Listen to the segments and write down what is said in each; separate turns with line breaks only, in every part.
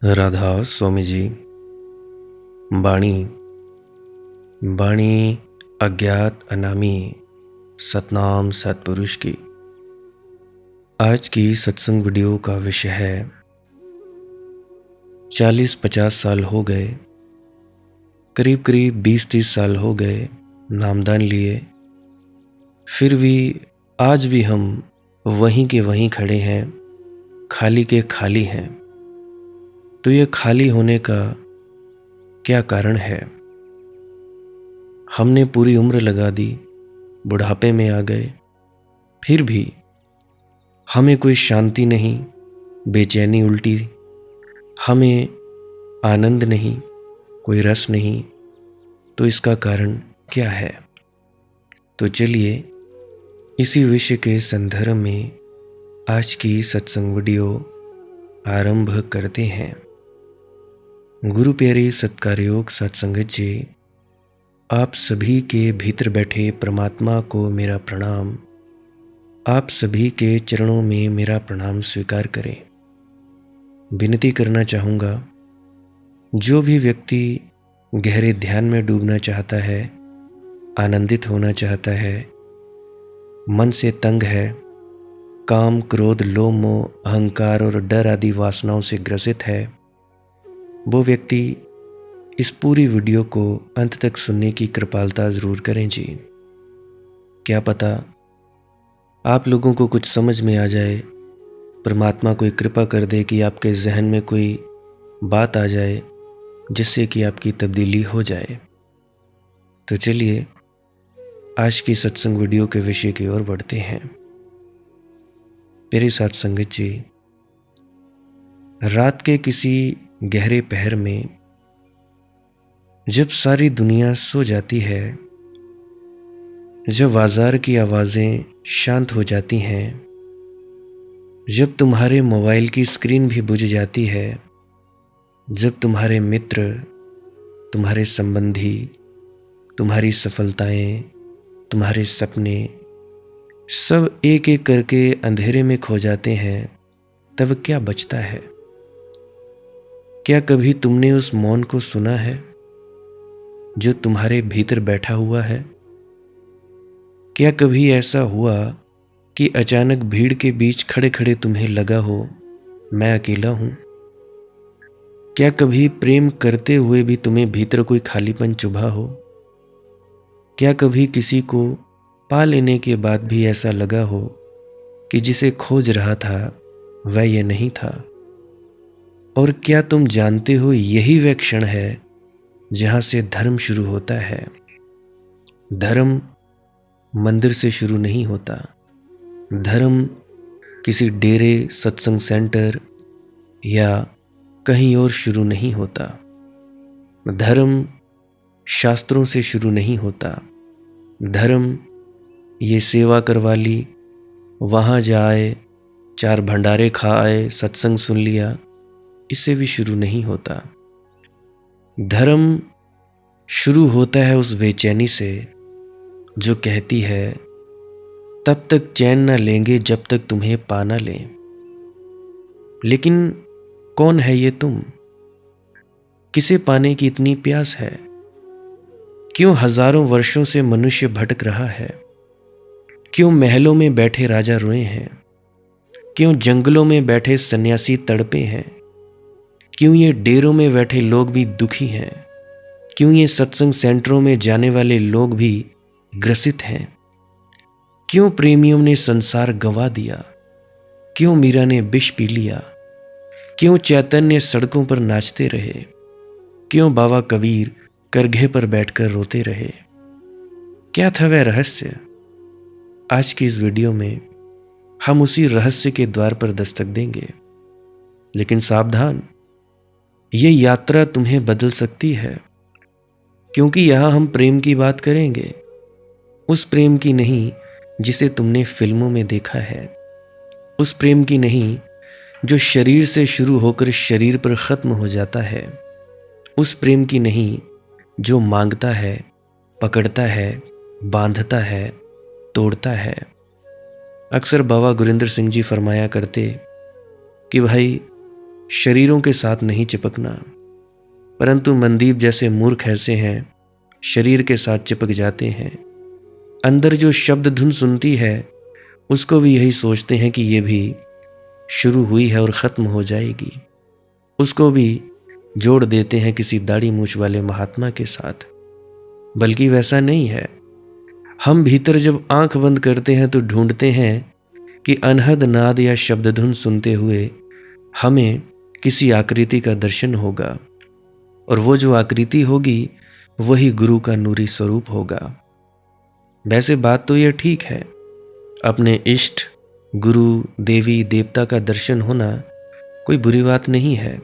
राधा स्वामी जी। बाणी बाणी अज्ञात अनामी सतनाम सतपुरुष की। आज की सत्संग वीडियो का विषय है 40-50 साल हो गए, करीब करीब 20-30 साल हो गए नामदान लिए, फिर भी आज भी हम वहीं के वहीं खड़े हैं, खाली के खाली हैं। तो ये खाली होने का क्या कारण है? हमने पूरी उम्र लगा दी, बुढ़ापे में आ गए, फिर भी हमें कोई शांति नहीं, बेचैनी उल्टी, हमें आनंद नहीं, कोई रस नहीं। तो इसका कारण क्या है? तो चलिए इसी विषय के संदर्भ में आज की सत्संग वीडियो आरंभ करते हैं। गुरु प्यारे सत्कारयोग सत्संगत जी, आप सभी के भीतर बैठे परमात्मा को मेरा प्रणाम, आप सभी के चरणों में मेरा प्रणाम स्वीकार करें। विनती करना चाहूँगा, जो भी व्यक्ति गहरे ध्यान में डूबना चाहता है, आनंदित होना चाहता है, मन से तंग है, काम क्रोध लोभ मोह अहंकार और डर आदि वासनाओं से ग्रसित है, वो व्यक्ति इस पूरी वीडियो को अंत तक सुनने की कृपालता ज़रूर करें जी। क्या पता आप लोगों को कुछ समझ में आ जाए, परमात्मा कोई कृपा कर दे कि आपके जहन में कोई बात आ जाए जिससे कि आपकी तब्दीली हो जाए। तो चलिए आज की सत्संग वीडियो के विषय की ओर बढ़ते हैं। मेरे साथ संगत जी, रात के किसी गहरे पहर में जब सारी दुनिया सो जाती है, जब बाजार की आवाज़ें शांत हो जाती हैं, जब तुम्हारे मोबाइल की स्क्रीन भी बुझ जाती है, जब तुम्हारे मित्र, तुम्हारे संबंधी, तुम्हारी सफलताएं, तुम्हारे सपने सब एक एक करके अंधेरे में खो जाते हैं, तब क्या बचता है? क्या कभी तुमने उस मौन को सुना है जो तुम्हारे भीतर बैठा हुआ है? क्या कभी ऐसा हुआ कि अचानक भीड़ के बीच खड़े खड़े तुम्हें लगा हो मैं अकेला हूं? क्या कभी प्रेम करते हुए भी तुम्हें भीतर कोई खालीपन चुभा हो? क्या कभी किसी को पा लेने के बाद भी ऐसा लगा हो कि जिसे खोज रहा था वह ये नहीं था? और क्या तुम जानते हो यही वह क्षण है जहां से धर्म शुरू होता है? धर्म मंदिर से शुरू नहीं होता, धर्म किसी डेरे, सत्संग सेंटर या कहीं और शुरू नहीं होता। धर्म शास्त्रों से शुरू नहीं होता। धर्म ये सेवा करवा ली, वहाँ जाए, 4 भंडारे खा आए, सत्संग सुन लिया, इससे भी शुरू नहीं होता। धर्म शुरू होता है उस बेचैनी से जो कहती है तब तक चैन न लेंगे जब तक तुम्हें पा न लें। लेकिन कौन है ये तुम? किसे पाने की इतनी प्यास है? क्यों हजारों वर्षों से मनुष्य भटक रहा है? क्यों महलों में बैठे राजा रोए हैं? क्यों जंगलों में बैठे सन्यासी तड़पे हैं? क्यों ये डेरों में बैठे लोग भी दुखी हैं? क्यों ये सत्संग सेंटरों में जाने वाले लोग भी ग्रसित हैं? क्यों प्रेमियों ने संसार गंवा दिया? क्यों मीरा ने विष पी लिया? क्यों चैतन्य सड़कों पर नाचते रहे? क्यों बाबा कबीर करघे पर बैठकर रोते रहे? क्या था वह रहस्य? आज की इस वीडियो में हम उसी रहस्य के द्वार पर दस्तक देंगे। लेकिन सावधान, ये यात्रा तुम्हें बदल सकती है, क्योंकि यहां हम प्रेम की बात करेंगे, उस प्रेम की नहीं जिसे तुमने फिल्मों में देखा है, उस प्रेम की नहीं जो शरीर से शुरू होकर शरीर पर खत्म हो जाता है, उस प्रेम की नहीं जो मांगता है, पकड़ता है, बांधता है, तोड़ता है। अक्सर बाबा गुरिंदर सिंह जी फरमाया करते कि भाई शरीरों के साथ नहीं चिपकना, परंतु मनदीप जैसे मूर्ख ऐसे हैं, शरीर के साथ चिपक जाते हैं। अंदर जो शब्द धुन सुनती है उसको भी यही सोचते हैं कि ये भी शुरू हुई है और ख़त्म हो जाएगी। उसको भी जोड़ देते हैं किसी दाढ़ी मूछ वाले महात्मा के साथ, बल्कि वैसा नहीं है। हम भीतर जब आंख बंद करते हैं तो ढूंढते हैं कि अनहद नाद या शब्द धुन सुनते हुए हमें किसी आकृति का दर्शन होगा, और वो जो आकृति होगी वही गुरु का नूरी स्वरूप होगा। वैसे बात तो यह ठीक है, अपने इष्ट, गुरु, देवी, देवता का दर्शन होना कोई बुरी बात नहीं है,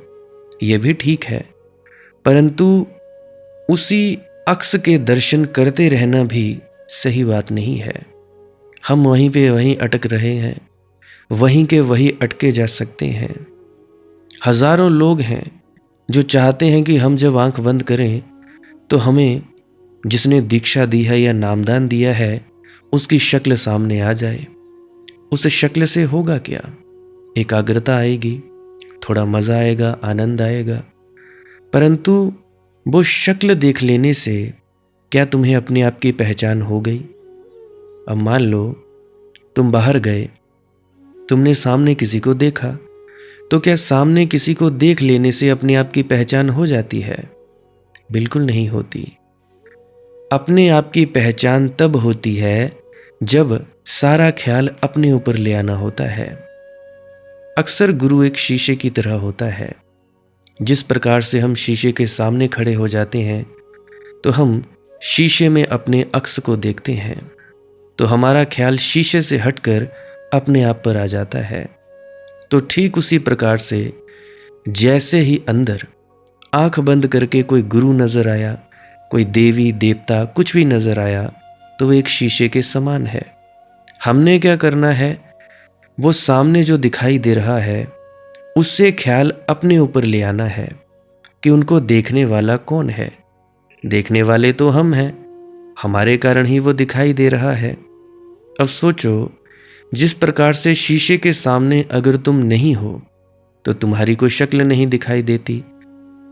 यह भी ठीक है। परंतु उसी अक्स के दर्शन करते रहना भी सही बात नहीं है। हम वहीं पे वहीं अटक रहे हैं, वहीं के वहीं अटके जा सकते हैं। हजारों लोग हैं जो चाहते हैं कि हम जब आंख बंद करें तो हमें जिसने दीक्षा दी है या नामदान दिया है उसकी शक्ल सामने आ जाए। उस शक्ल से होगा क्या? एकाग्रता आएगी, थोड़ा मज़ा आएगा, आनंद आएगा, परंतु वो शक्ल देख लेने से क्या तुम्हें अपने आप की पहचान हो गई? अब मान लो तुम बाहर गए, तुमने सामने किसी को देखा, तो क्या सामने किसी को देख लेने से अपने आप की पहचान हो जाती है? बिल्कुल नहीं होती। अपने आप की पहचान तब होती है जब सारा ख्याल अपने ऊपर ले आना होता है। अक्सर गुरु एक शीशे की तरह होता है। जिस प्रकार से हम शीशे के सामने खड़े हो जाते हैं तो हम शीशे में अपने अक्स को देखते हैं, तो हमारा ख्याल शीशे से हटकर अपने आप पर आ जाता है। तो ठीक उसी प्रकार से जैसे ही अंदर आंख बंद करके कोई गुरु नजर आया, कोई देवी देवता कुछ भी नजर आया, तो वो एक शीशे के समान है। हमने क्या करना है, वो सामने जो दिखाई दे रहा है उससे ख्याल अपने ऊपर ले आना है कि उनको देखने वाला कौन है। देखने वाले तो हम हैं, हमारे कारण ही वो दिखाई दे रहा है। अब सोचो, जिस प्रकार से शीशे के सामने अगर तुम नहीं हो तो तुम्हारी कोई शक्ल नहीं दिखाई देती,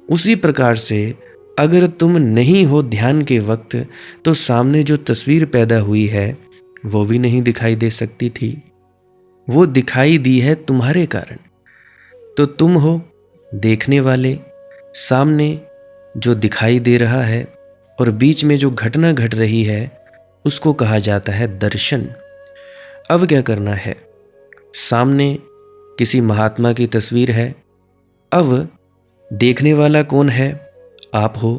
उसी प्रकार से अगर तुम नहीं हो ध्यान के वक्त तो सामने जो तस्वीर पैदा हुई है वो भी नहीं दिखाई दे सकती थी। वो दिखाई दी है तुम्हारे कारण। तो तुम हो देखने वाले, सामने जो दिखाई दे रहा है और बीच में जो घटना घट रही है उसको कहा जाता है दर्शन। अब क्या करना है, सामने किसी महात्मा की तस्वीर है, अब देखने वाला कौन है? आप हो।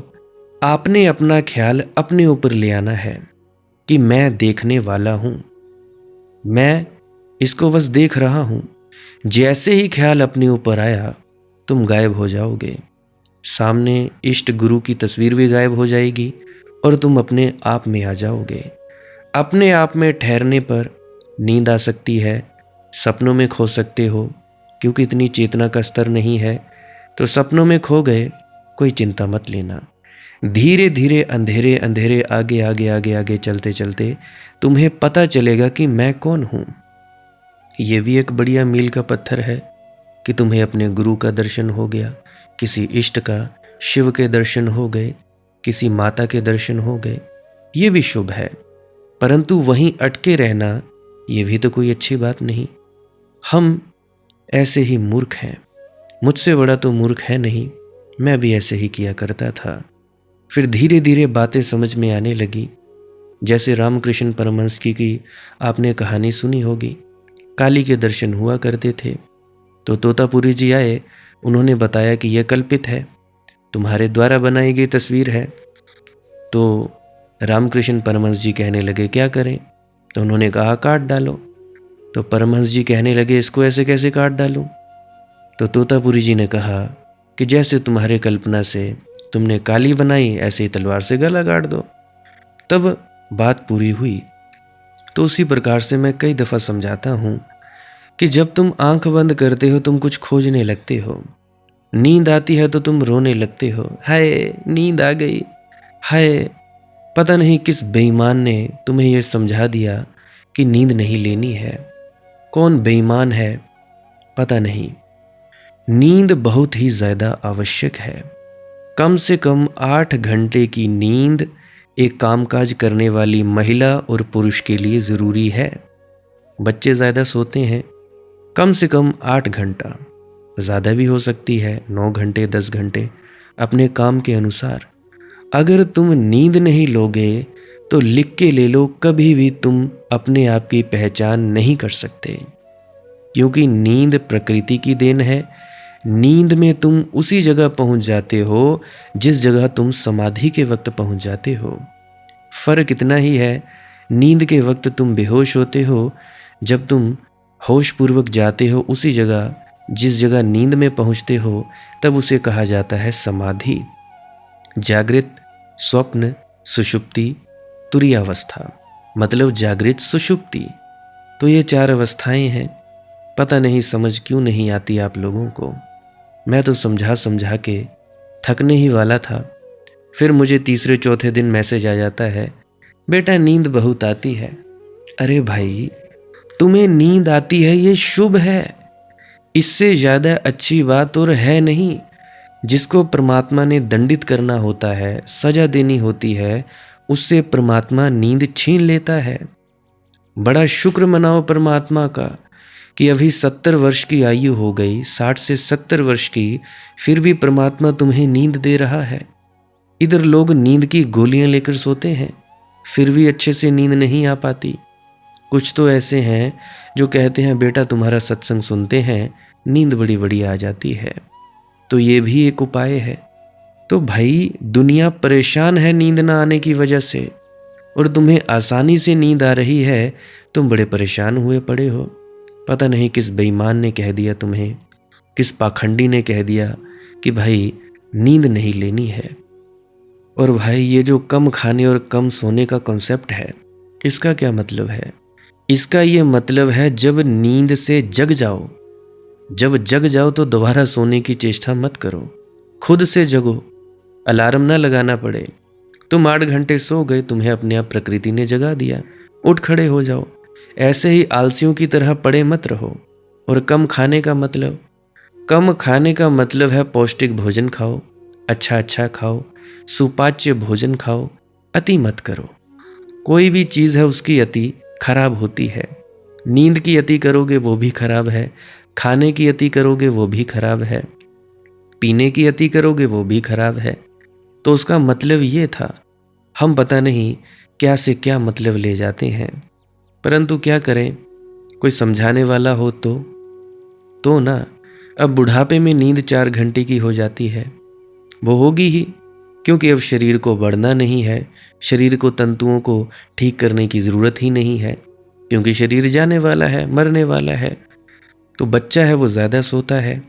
आपने अपना ख्याल अपने ऊपर ले आना है कि मैं देखने वाला हूं, मैं इसको बस देख रहा हूं। जैसे ही ख्याल अपने ऊपर आया तुम गायब हो जाओगे, सामने इष्ट गुरु की तस्वीर भी गायब हो जाएगी और तुम अपने आप में आ जाओगे। अपने आप में ठहरने पर नींद आ सकती है, सपनों में खो सकते हो, क्योंकि इतनी चेतना का स्तर नहीं है। तो सपनों में खो गए, कोई चिंता मत लेना। धीरे धीरे अंधेरे अंधेरे आगे आगे आगे आगे चलते चलते तुम्हें पता चलेगा कि मैं कौन हूँ। ये भी एक बढ़िया मील का पत्थर है कि तुम्हें अपने गुरु का दर्शन हो गया, किसी इष्ट का, शिव के दर्शन हो गए, किसी माता के दर्शन हो गए, ये भी शुभ है। परंतु वहीं अटके रहना ये भी तो कोई अच्छी बात नहीं। हम ऐसे ही मूर्ख हैं, मुझसे बड़ा तो मूर्ख है नहीं, मैं भी ऐसे ही किया करता था। फिर धीरे धीरे बातें समझ में आने लगी। जैसे रामकृष्ण परमहंस की आपने कहानी सुनी होगी, काली के दर्शन हुआ करते थे, तो तोतापुरी जी आए, उन्होंने बताया कि यह कल्पित है, तुम्हारे द्वारा बनाई गई तस्वीर है। तो रामकृष्ण परमहंस जी कहने लगे क्या करें? तो उन्होंने कहा काट डालो। तो परमहंस जी कहने लगे इसको ऐसे कैसे काट डालूं? तो तोतापुरी जी ने कहा कि जैसे तुम्हारे कल्पना से तुमने काली बनाई ऐसे ही तलवार से गला काट दो। तब बात पूरी हुई। तो उसी प्रकार से मैं कई दफ़ा समझाता हूँ कि जब तुम आंख बंद करते हो तुम कुछ खोजने लगते हो, नींद आती है तो तुम रोने लगते हो, हाय नींद आ गई, हाय पता नहीं किस बेईमान ने तुम्हें यह समझा दिया कि नींद नहीं लेनी है। कौन बेईमान है पता नहीं, नींद बहुत ही ज़्यादा आवश्यक है। कम से कम 8 घंटे की नींद एक कामकाज करने वाली महिला और पुरुष के लिए ज़रूरी है। बच्चे ज़्यादा सोते हैं, कम से कम 8 घंटा, ज़्यादा भी हो सकती है 9 घंटे 10 घंटे, अपने काम के अनुसार। अगर तुम नींद नहीं लोगे तो लिख के ले लो, कभी भी तुम अपने आप की पहचान नहीं कर सकते, क्योंकि नींद प्रकृति की देन है। नींद में तुम उसी जगह पहुंच जाते हो जिस जगह तुम समाधि के वक्त पहुंच जाते हो। फर्क इतना ही है, नींद के वक्त तुम बेहोश होते हो, जब तुम होश पूर्वक जाते हो उसी जगह जिस जगह नींद में पहुंचते हो, तब उसे कहा जाता है समाधि। जागृत, स्वप्न, सुषुप्ति, तुरीयावस्था, मतलब जागृत, सुषुप्ति। तो ये 4 अवस्थाएं हैं। पता नहीं समझ क्यों नहीं आती आप लोगों को। मैं तो समझा समझा के थकने ही वाला था। फिर मुझे तीसरे चौथे दिन मैसेज आ जाता है, बेटा नींद बहुत आती है। अरे भाई, तुम्हें नींद आती है ये शुभ है, इससे ज़्यादा अच्छी बात और है नहीं। जिसको परमात्मा ने दंडित करना होता है, सजा देनी होती है, उससे परमात्मा नींद छीन लेता है। बड़ा शुक्र मनाओ परमात्मा का कि अभी 70 वर्ष की आयु हो गई, 60 से 70 वर्ष की, फिर भी परमात्मा तुम्हें नींद दे रहा है। इधर लोग नींद की गोलियां लेकर सोते हैं, फिर भी अच्छे से नींद नहीं आ पाती। कुछ तो ऐसे हैं जो कहते हैं बेटा तुम्हारा सत्संग सुनते हैं, नींद बड़ी बड़ी आ जाती है। तो ये भी एक उपाय है। तो भाई, दुनिया परेशान है नींद ना आने की वजह से, और तुम्हें आसानी से नींद आ रही है, तुम बड़े परेशान हुए पड़े हो। पता नहीं किस बेईमान ने कह दिया तुम्हें, किस पाखंडी ने कह दिया कि भाई नींद नहीं लेनी है। और भाई, ये जो कम खाने और कम सोने का कॉन्सेप्ट है, इसका क्या मतलब है? इसका ये मतलब है जब नींद से जग जाओ, जब जग जाओ तो दोबारा सोने की चेष्टा मत करो, खुद से जगो, अलार्म ना लगाना पड़े। तुम 8 घंटे सो गए, तुम्हें अपने आप प्रकृति ने जगा दिया, उठ खड़े हो जाओ। ऐसे ही आलसियों की तरह पड़े मत रहो। और कम खाने का मतलब, कम खाने का मतलब है पौष्टिक भोजन खाओ, अच्छा अच्छा खाओ, सुपाच्य भोजन खाओ, अति मत करो। कोई भी चीज़ है उसकी अति खराब होती है। नींद की अति करोगे वो भी खराब है, खाने की अति करोगे वो भी खराब है, पीने की अति करोगे वो भी खराब है। तो उसका मतलब ये था। हम पता नहीं क्या से क्या मतलब ले जाते हैं, परंतु क्या करें, कोई समझाने वाला हो तो ना। अब बुढ़ापे में नींद 4 घंटे की हो जाती है, वो होगी ही, क्योंकि अब शरीर को बढ़ना नहीं है, शरीर को तंतुओं को ठीक करने की ज़रूरत ही नहीं है, क्योंकि शरीर जाने वाला है, मरने वाला है। तो बच्चा है वो ज़्यादा सोता है,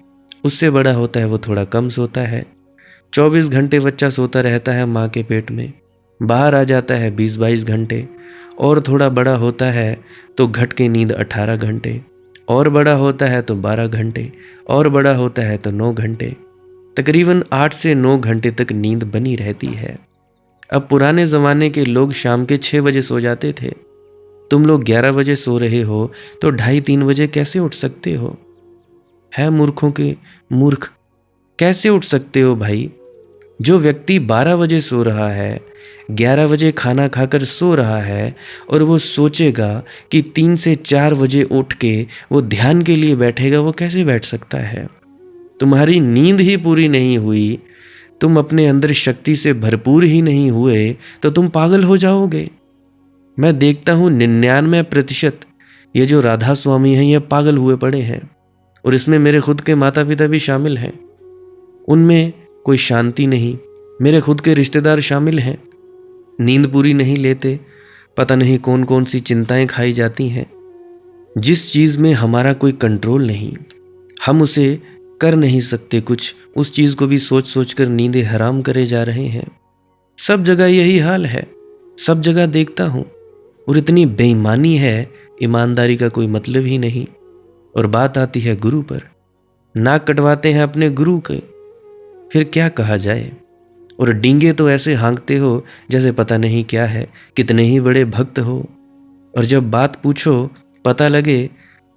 उससे बड़ा होता है वो थोड़ा कम सोता है। 24 घंटे बच्चा सोता रहता है माँ के पेट में, बाहर आ जाता है 20-22 घंटे, और थोड़ा बड़ा होता है तो घट के नींद 18 घंटे, और बड़ा होता है तो 12 घंटे, और बड़ा होता है तो 9 घंटे। तकरीबन 8 से 9 घंटे तक नींद बनी रहती है। अब पुराने ज़माने के लोग शाम के 6 बजे सो जाते थे, तुम लोग 11 बजे सो रहे हो, तो 2:30-3 बजे कैसे उठ सकते हो? है मूर्खों के मूर्ख, कैसे उठ सकते हो भाई? जो व्यक्ति 12 बजे सो रहा है, 11 बजे खाना खाकर सो रहा है, और वो सोचेगा कि 3 से 4 बजे उठ के वो ध्यान के लिए बैठेगा, वो कैसे बैठ सकता है? तुम्हारी नींद ही पूरी नहीं हुई, तुम अपने अंदर शक्ति से भरपूर ही नहीं हुए, तो तुम पागल हो जाओगे। मैं देखता हूँ 99% ये जो राधा स्वामी हैं ये पागल हुए पड़े हैं, और इसमें मेरे खुद के माता पिता भी शामिल हैं। उनमें कोई शांति नहीं, मेरे खुद के रिश्तेदार शामिल हैं, नींद पूरी नहीं लेते, पता नहीं कौन कौन सी चिंताएं खाई जाती हैं। जिस चीज़ में हमारा कोई कंट्रोल नहीं, हम उसे कर नहीं सकते कुछ, उस चीज़ को भी सोच सोच कर नींदें हराम करे जा रहे हैं। सब जगह यही हाल है, सब जगह देखता हूँ, और इतनी बेईमानी है, ईमानदारी का कोई मतलब ही नहीं। और बात आती है गुरु पर, नाक कटवाते हैं अपने गुरु के, फिर क्या कहा जाए। और डींगे तो ऐसे हाँकते हो जैसे पता नहीं क्या है, कितने ही बड़े भक्त हो, और जब बात पूछो पता लगे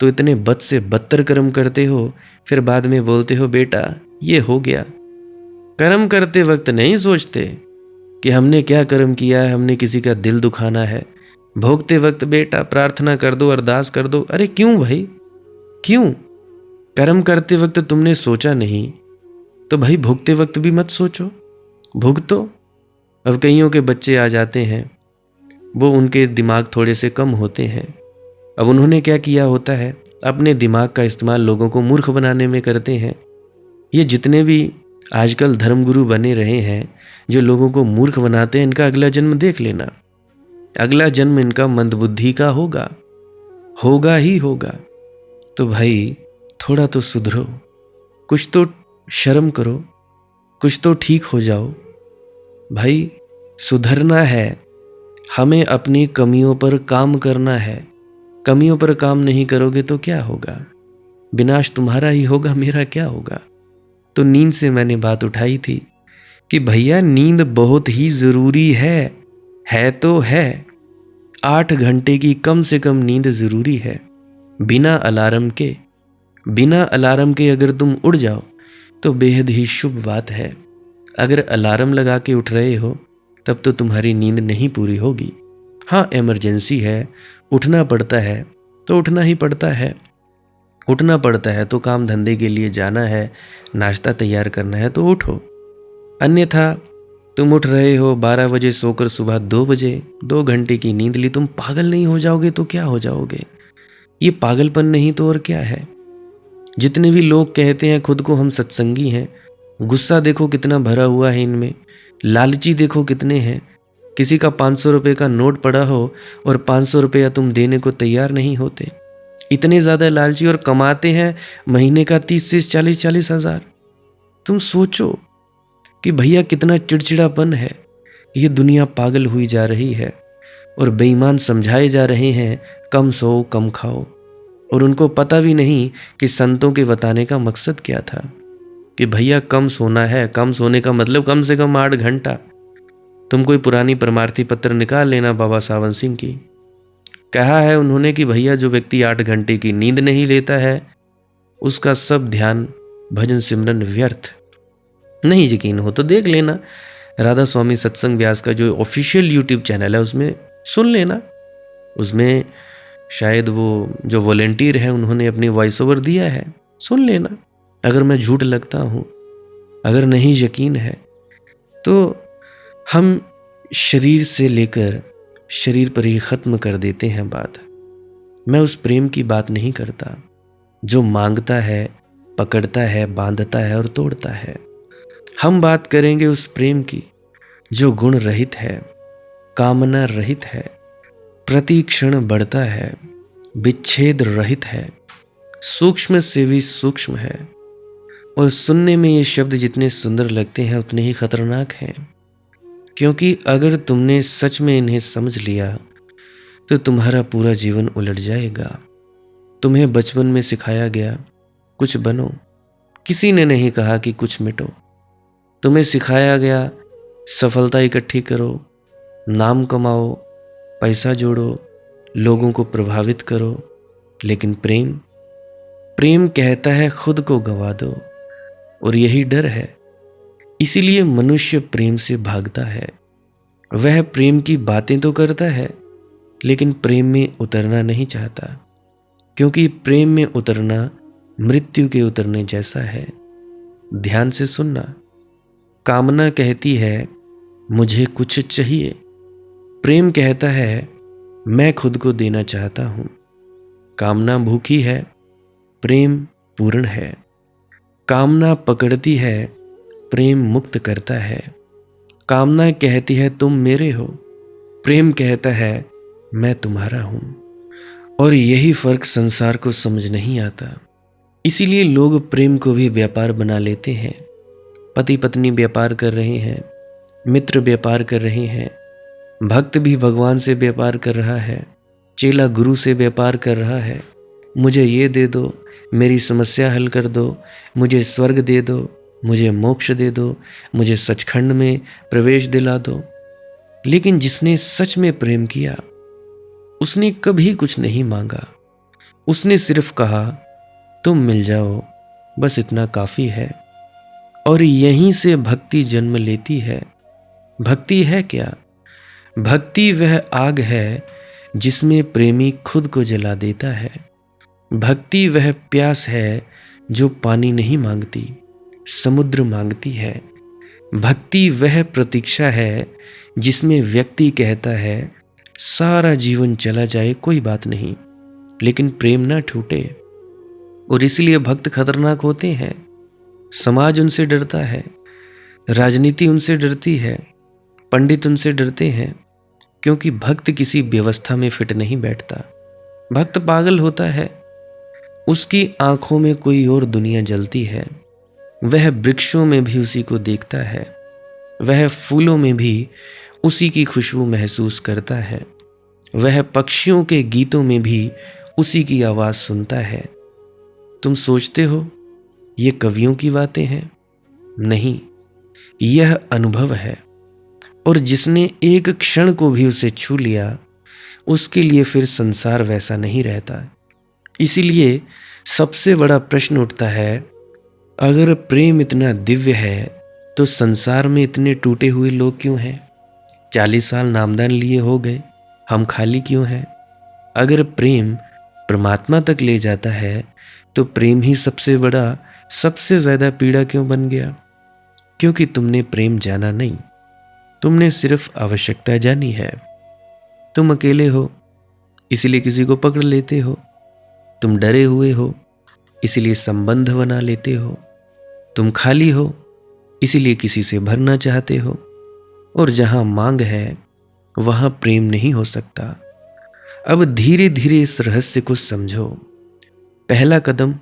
तो इतने बद से बदतर कर्म करते हो, फिर बाद में बोलते हो बेटा ये हो गया। कर्म करते वक्त नहीं सोचते कि हमने क्या कर्म किया है, हमने किसी का दिल दुखाना है। भोगते वक्त बेटा प्रार्थना कर दो, अरदास कर दो। अरे क्यों भाई, क्यों? कर्म करते वक्त तुमने सोचा नहीं तो भाई भोगते वक्त भी मत सोचो, भुगतो। अब कईयों के बच्चे आ जाते हैं, वो उनके दिमाग थोड़े से कम होते हैं। अब उन्होंने क्या किया होता है, अपने दिमाग का इस्तेमाल लोगों को मूर्ख बनाने में करते हैं। ये जितने भी आजकल धर्मगुरु बने रहे हैं जो लोगों को मूर्ख बनाते हैं, इनका अगला जन्म देख लेना। अगला जन्म इनका मंदबुद्धि का होगा ही होगा। तो भाई थोड़ा तो सुधरो, कुछ तो शर्म करो, कुछ तो ठीक हो जाओ। भाई सुधरना है, हमें अपनी कमियों पर काम करना है। कमियों पर काम नहीं करोगे तो क्या होगा? विनाश तुम्हारा ही होगा, मेरा क्या होगा? तो नींद से मैंने बात उठाई थी कि भैया नींद बहुत ही ज़रूरी है तो है। 8 घंटे की कम से कम नींद ज़रूरी है। बिना अलार्म के अगर तुम उठ जाओ तो बेहद ही शुभ बात है। अगर अलार्म लगा के उठ रहे हो तब तो तुम्हारी नींद नहीं पूरी होगी। हाँ, इमरजेंसी है, उठना पड़ता है तो उठना ही पड़ता है। उठना पड़ता है तो काम धंधे के लिए जाना है, नाश्ता तैयार करना है तो उठो। अन्यथा तुम उठ रहे हो 12 बजे सोकर सुबह 2 बजे, 2 घंटे की नींद ली, तुम पागल नहीं हो जाओगे तो क्या हो जाओगे? ये पागलपन नहीं तो और क्या है? जितने भी लोग कहते हैं खुद को हम सत्संगी हैं, गुस्सा देखो कितना भरा हुआ है इनमें, लालची देखो कितने हैं। किसी का 500 रुपये का नोट पड़ा हो और 500 रुपया तुम देने को तैयार नहीं होते। इतने ज़्यादा लालची, और कमाते हैं महीने का 30 से 40 हज़ार। तुम सोचो कि भैया कितना चिड़चिड़ापन है। ये दुनिया पागल हुई जा रही है और बेईमान समझाए जा रहे हैं कम सो कम खाओ। और उनको पता भी नहीं कि संतों के बताने का मकसद क्या था कि भैया कम सोना है। कम सोने का मतलब कम से कम 8 घंटा। तुम कोई पुरानी परमार्थी पत्र निकाल लेना, बाबा सावन सिंह की कहा है उन्होंने कि भैया जो व्यक्ति 8 घंटे की नींद नहीं लेता है उसका सब ध्यान भजन सिमरन व्यर्थ। नहीं यकीन हो तो देख लेना, राधा स्वामी सत्संग व्यास का जो ऑफिशियल यूट्यूब चैनल है उसमें सुन लेना। उसमें शायद वो जो वॉलेंटियर है उन्होंने अपनी वॉइस ओवर दिया है, सुन लेना। अगर मैं झूठ लगता हूँ, अगर नहीं यकीन है तो हम शरीर से लेकर शरीर पर ही ख़त्म कर देते हैं बात। मैं उस प्रेम की बात नहीं करता जो मांगता है, पकड़ता है, बांधता है और तोड़ता है। हम बात करेंगे उस प्रेम की जो गुण रहित है, कामना रहित है, प्रति क्षण बढ़ता है, विच्छेद रहित है, सूक्ष्म से भी सूक्ष्म है। और सुनने में ये शब्द जितने सुंदर लगते हैं उतने ही खतरनाक हैं, क्योंकि अगर तुमने सच में इन्हें समझ लिया तो तुम्हारा पूरा जीवन उलट जाएगा। तुम्हें बचपन में सिखाया गया कुछ बनो, किसी ने नहीं कहा कि कुछ मिटो। तुम्हें सिखाया गया सफलता इकट्ठी करो, नाम कमाओ, पैसा जोड़ो, लोगों को प्रभावित करो। लेकिन प्रेम कहता है खुद को गंवा दो, और यही डर है। इसीलिए मनुष्य प्रेम से भागता है। वह प्रेम की बातें तो करता है लेकिन प्रेम में उतरना नहीं चाहता, क्योंकि प्रेम में उतरना मृत्यु के उतरने जैसा है। ध्यान से सुनना। कामना कहती है मुझे कुछ चाहिए, प्रेम कहता है मैं खुद को देना चाहता हूँ। कामना भूखी है, प्रेम पूर्ण है। कामना पकड़ती है, प्रेम मुक्त करता है। कामना कहती है तुम मेरे हो, प्रेम कहता है मैं तुम्हारा हूँ। और यही फर्क संसार को समझ नहीं आता। इसीलिए लोग प्रेम को भी व्यापार बना लेते हैं। पति पत्नी व्यापार कर रहे हैं, मित्र व्यापार कर रहे हैं, भक्त भी भगवान से व्यापार कर रहा है, चेला गुरु से व्यापार कर रहा है। मुझे ये दे दो, मेरी समस्या हल कर दो, मुझे स्वर्ग दे दो, मुझे मोक्ष दे दो, मुझे सचखंड में प्रवेश दिला दो। लेकिन जिसने सच में प्रेम किया उसने कभी कुछ नहीं मांगा, उसने सिर्फ कहा, तुम मिल जाओ, बस इतना काफ़ी है। और यहीं से भक्ति जन्म लेती है। भक्ति है क्या? भक्ति वह आग है जिसमें प्रेमी खुद को जला देता है। भक्ति वह प्यास है जो पानी नहीं मांगती, समुद्र मांगती है। भक्ति वह प्रतीक्षा है जिसमें व्यक्ति कहता है, सारा जीवन चला जाए कोई बात नहीं, लेकिन प्रेम ना टूटे। और इसलिए भक्त खतरनाक होते हैं। समाज उनसे डरता है, राजनीति उनसे डरती है, पंडित उनसे डरते हैं, क्योंकि भक्त किसी व्यवस्था में फिट नहीं बैठता। भक्त पागल होता है, उसकी आंखों में कोई और दुनिया जलती है। वह वृक्षों में भी उसी को देखता है, वह फूलों में भी उसी की खुशबू महसूस करता है, वह पक्षियों के गीतों में भी उसी की आवाज़ सुनता है। तुम सोचते हो ये कवियों की बातें हैं? नहीं, यह अनुभव है। और जिसने एक क्षण को भी उसे छू लिया, उसके लिए फिर संसार वैसा नहीं रहता। इसीलिए सबसे बड़ा प्रश्न उठता है, अगर प्रेम इतना दिव्य है तो संसार में इतने टूटे हुए लोग क्यों हैं? 40 साल नामदान लिए हो गए, हम खाली क्यों हैं? अगर प्रेम परमात्मा तक ले जाता है तो प्रेम ही सबसे बड़ा, सबसे ज़्यादा पीड़ा क्यों बन गया? क्योंकि तुमने प्रेम जाना नहीं, तुमने सिर्फ आवश्यकता जानी है। तुम अकेले हो इसलिए किसी को पकड़ लेते हो, तुम डरे हुए हो इसलिए संबंध बना लेते हो, तुम खाली हो इसीलिए किसी से भरना चाहते हो। और जहां मांग है वहां प्रेम नहीं हो सकता। अब धीरे धीरे इस रहस्य को समझो। पहला कदम,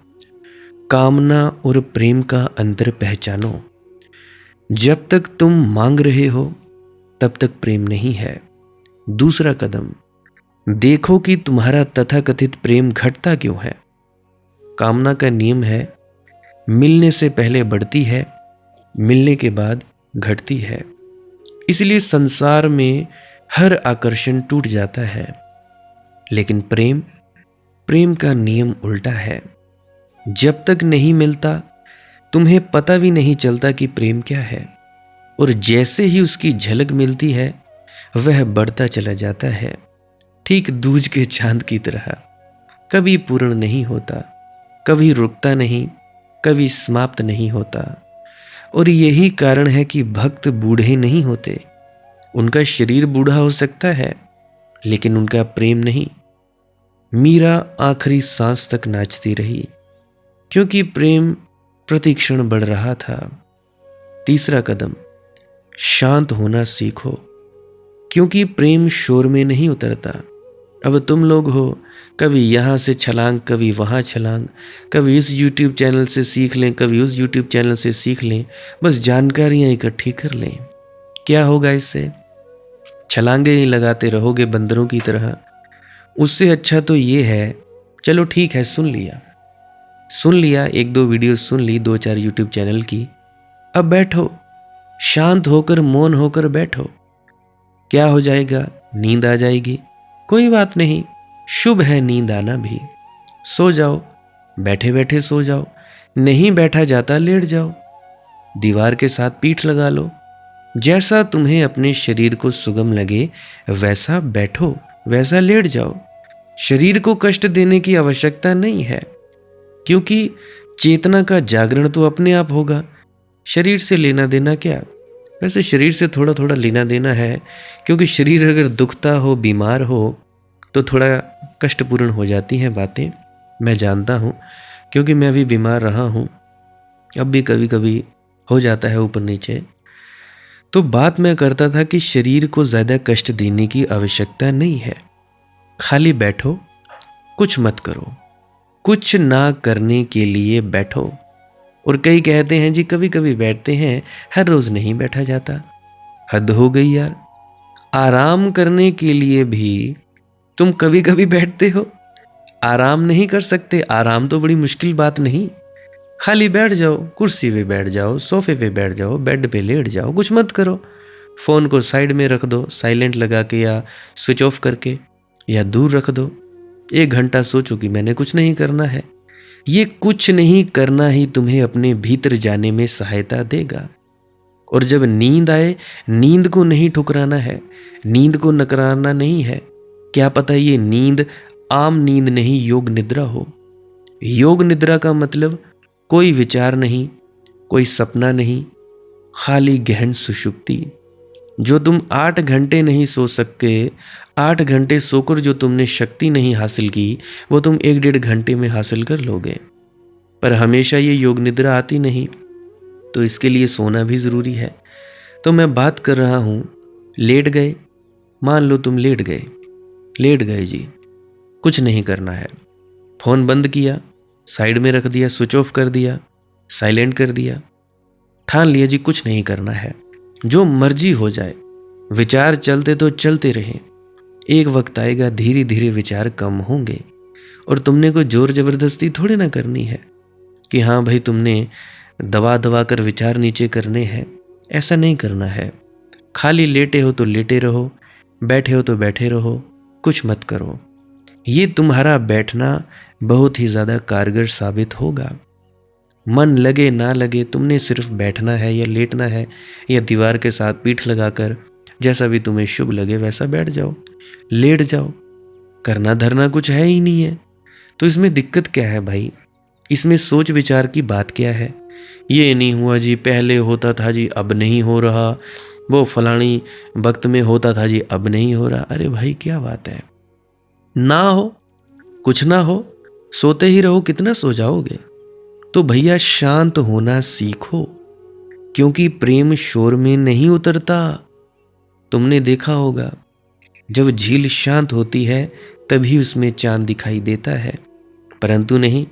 कामना और प्रेम का अंतर पहचानो। जब तक तुम मांग रहे हो तब तक प्रेम नहीं है। दूसरा कदम, देखो कि तुम्हारा तथाकथित प्रेम घटता क्यों है। कामना का नियम है, मिलने से पहले बढ़ती है, मिलने के बाद घटती है। इसलिए संसार में हर आकर्षण टूट जाता है। लेकिन प्रेम का नियम उल्टा है। जब तक नहीं मिलता तुम्हें पता भी नहीं चलता कि प्रेम क्या है। और जैसे ही उसकी झलक मिलती है वह बढ़ता चला जाता है, ठीक दूज के चांद की तरह। कभी पूर्ण नहीं होता, कभी रुकता नहीं, कभी समाप्त नहीं होता। और यही कारण है कि भक्त बूढ़े नहीं होते। उनका शरीर बूढ़ा हो सकता है लेकिन उनका प्रेम नहीं। मीरा आखिरी सांस तक नाचती रही क्योंकि प्रेम प्रतिक्षण बढ़ रहा था। तीसरा कदम, शांत होना सीखो, क्योंकि प्रेम शोर में नहीं उतरता। अब तुम लोग हो, कभी यहाँ से छलांग, कभी वहाँ छलांग, कभी इस YouTube चैनल से सीख लें, कभी उस YouTube चैनल से सीख लें, बस जानकारियाँ इकट्ठी कर लें। क्या होगा इससे? छलांगे ही लगाते रहोगे बंदरों की तरह। उससे अच्छा तो ये है, चलो ठीक है, सुन लिया, 1-2 वीडियो सुन ली, 2-4 YouTube चैनल की। अब बैठो, शांत होकर, मौन होकर बैठो। क्या हो जाएगा? नींद आ जाएगी। कोई बात नहीं, शुभ है नींद आना भी। सो जाओ, बैठे बैठे सो जाओ। नहीं बैठा जाता लेट जाओ, दीवार के साथ पीठ लगा लो। जैसा तुम्हें अपने शरीर को सुगम लगे वैसा बैठो, वैसा लेट जाओ। शरीर को कष्ट देने की आवश्यकता नहीं है, क्योंकि चेतना का जागरण तो अपने आप होगा। शरीर से लेना देना क्या? वैसे शरीर से थोड़ा थोड़ा लेना देना है, क्योंकि शरीर अगर दुखता हो, बीमार हो, तो थोड़ा कष्टपूर्ण हो जाती हैं बातें। मैं जानता हूँ, क्योंकि मैं भी बीमार रहा हूँ, अब भी कभी कभी हो जाता है ऊपर नीचे। तो बात मैं करता था कि शरीर को ज़्यादा कष्ट देने की आवश्यकता नहीं है। खाली बैठो, कुछ मत करो, कुछ ना करने के लिए बैठो। और कई कहते हैं जी कभी कभी बैठते हैं, हर रोज़ नहीं बैठा जाता। हद हो गई यार, आराम करने के लिए भी तुम कभी कभी बैठते हो। आराम नहीं कर सकते? आराम तो बड़ी मुश्किल बात नहीं। खाली बैठ जाओ, कुर्सी पे बैठ जाओ, सोफे पे बैठ जाओ, बेड पे लेट जाओ, कुछ मत करो। फ़ोन को साइड में रख दो, साइलेंट लगा के या स्विच ऑफ करके, या दूर रख दो। 1 घंटा सोचो कि मैंने कुछ नहीं करना है। ये कुछ नहीं करना ही तुम्हें अपने भीतर जाने में सहायता देगा। और जब नींद आए, नींद को नहीं ठुकराना है, नींद को नकराना नहीं है। क्या पता ये नींद आम नींद नहीं, योग निद्रा हो। योग निद्रा का मतलब कोई विचार नहीं, कोई सपना नहीं, खाली गहन सुषुप्ति। जो तुम 8 घंटे नहीं सो सकते, 8 घंटे सोकर जो तुमने शक्ति नहीं हासिल की, वो तुम 1-1.5 घंटे में हासिल कर लोगे। पर हमेशा ये योग निद्रा आती नहीं, तो इसके लिए सोना भी ज़रूरी है। तो मैं बात कर रहा हूँ, लेट गए, मान लो तुम लेट गए जी, कुछ नहीं करना है। फ़ोन बंद किया, साइड में रख दिया, स्विच ऑफ कर दिया, साइलेंट कर दिया, ठान लिया जी कुछ नहीं करना है, जो मर्जी हो जाए। विचार चलते तो चलते रहें, एक वक्त आएगा धीरे धीरे विचार कम होंगे। और तुमने कोई जोर जबरदस्ती थोड़ी ना करनी है कि हाँ भाई तुमने दबा दबा कर विचार नीचे करने हैं, ऐसा नहीं करना है। खाली लेटे हो तो लेटे रहो, बैठे हो तो बैठे रहो, कुछ मत करो। ये तुम्हारा बैठना बहुत ही ज़्यादा कारगर साबित होगा। मन लगे ना लगे, तुमने सिर्फ बैठना है या लेटना है, या दीवार के साथ पीठ लगाकर जैसा भी तुम्हें शुभ लगे वैसा बैठ जाओ, लेट जाओ। करना धरना कुछ है ही नहीं है, तो इसमें दिक्कत क्या है भाई? इसमें सोच विचार की बात क्या है? ये नहीं हुआ जी, पहले होता था जी, अब नहीं हो रहा, वो फलानी वक्त में होता था जी, अब नहीं हो रहा। अरे भाई क्या बात है, ना हो कुछ ना हो, सोते ही रहो, कितना सो जाओगे? तो भैया शांत होना सीखो, क्योंकि प्रेम शोर में नहीं उतरता। तुमने देखा होगा, जब झील शांत होती है तभी उसमें चांद दिखाई देता है, परंतु नहीं,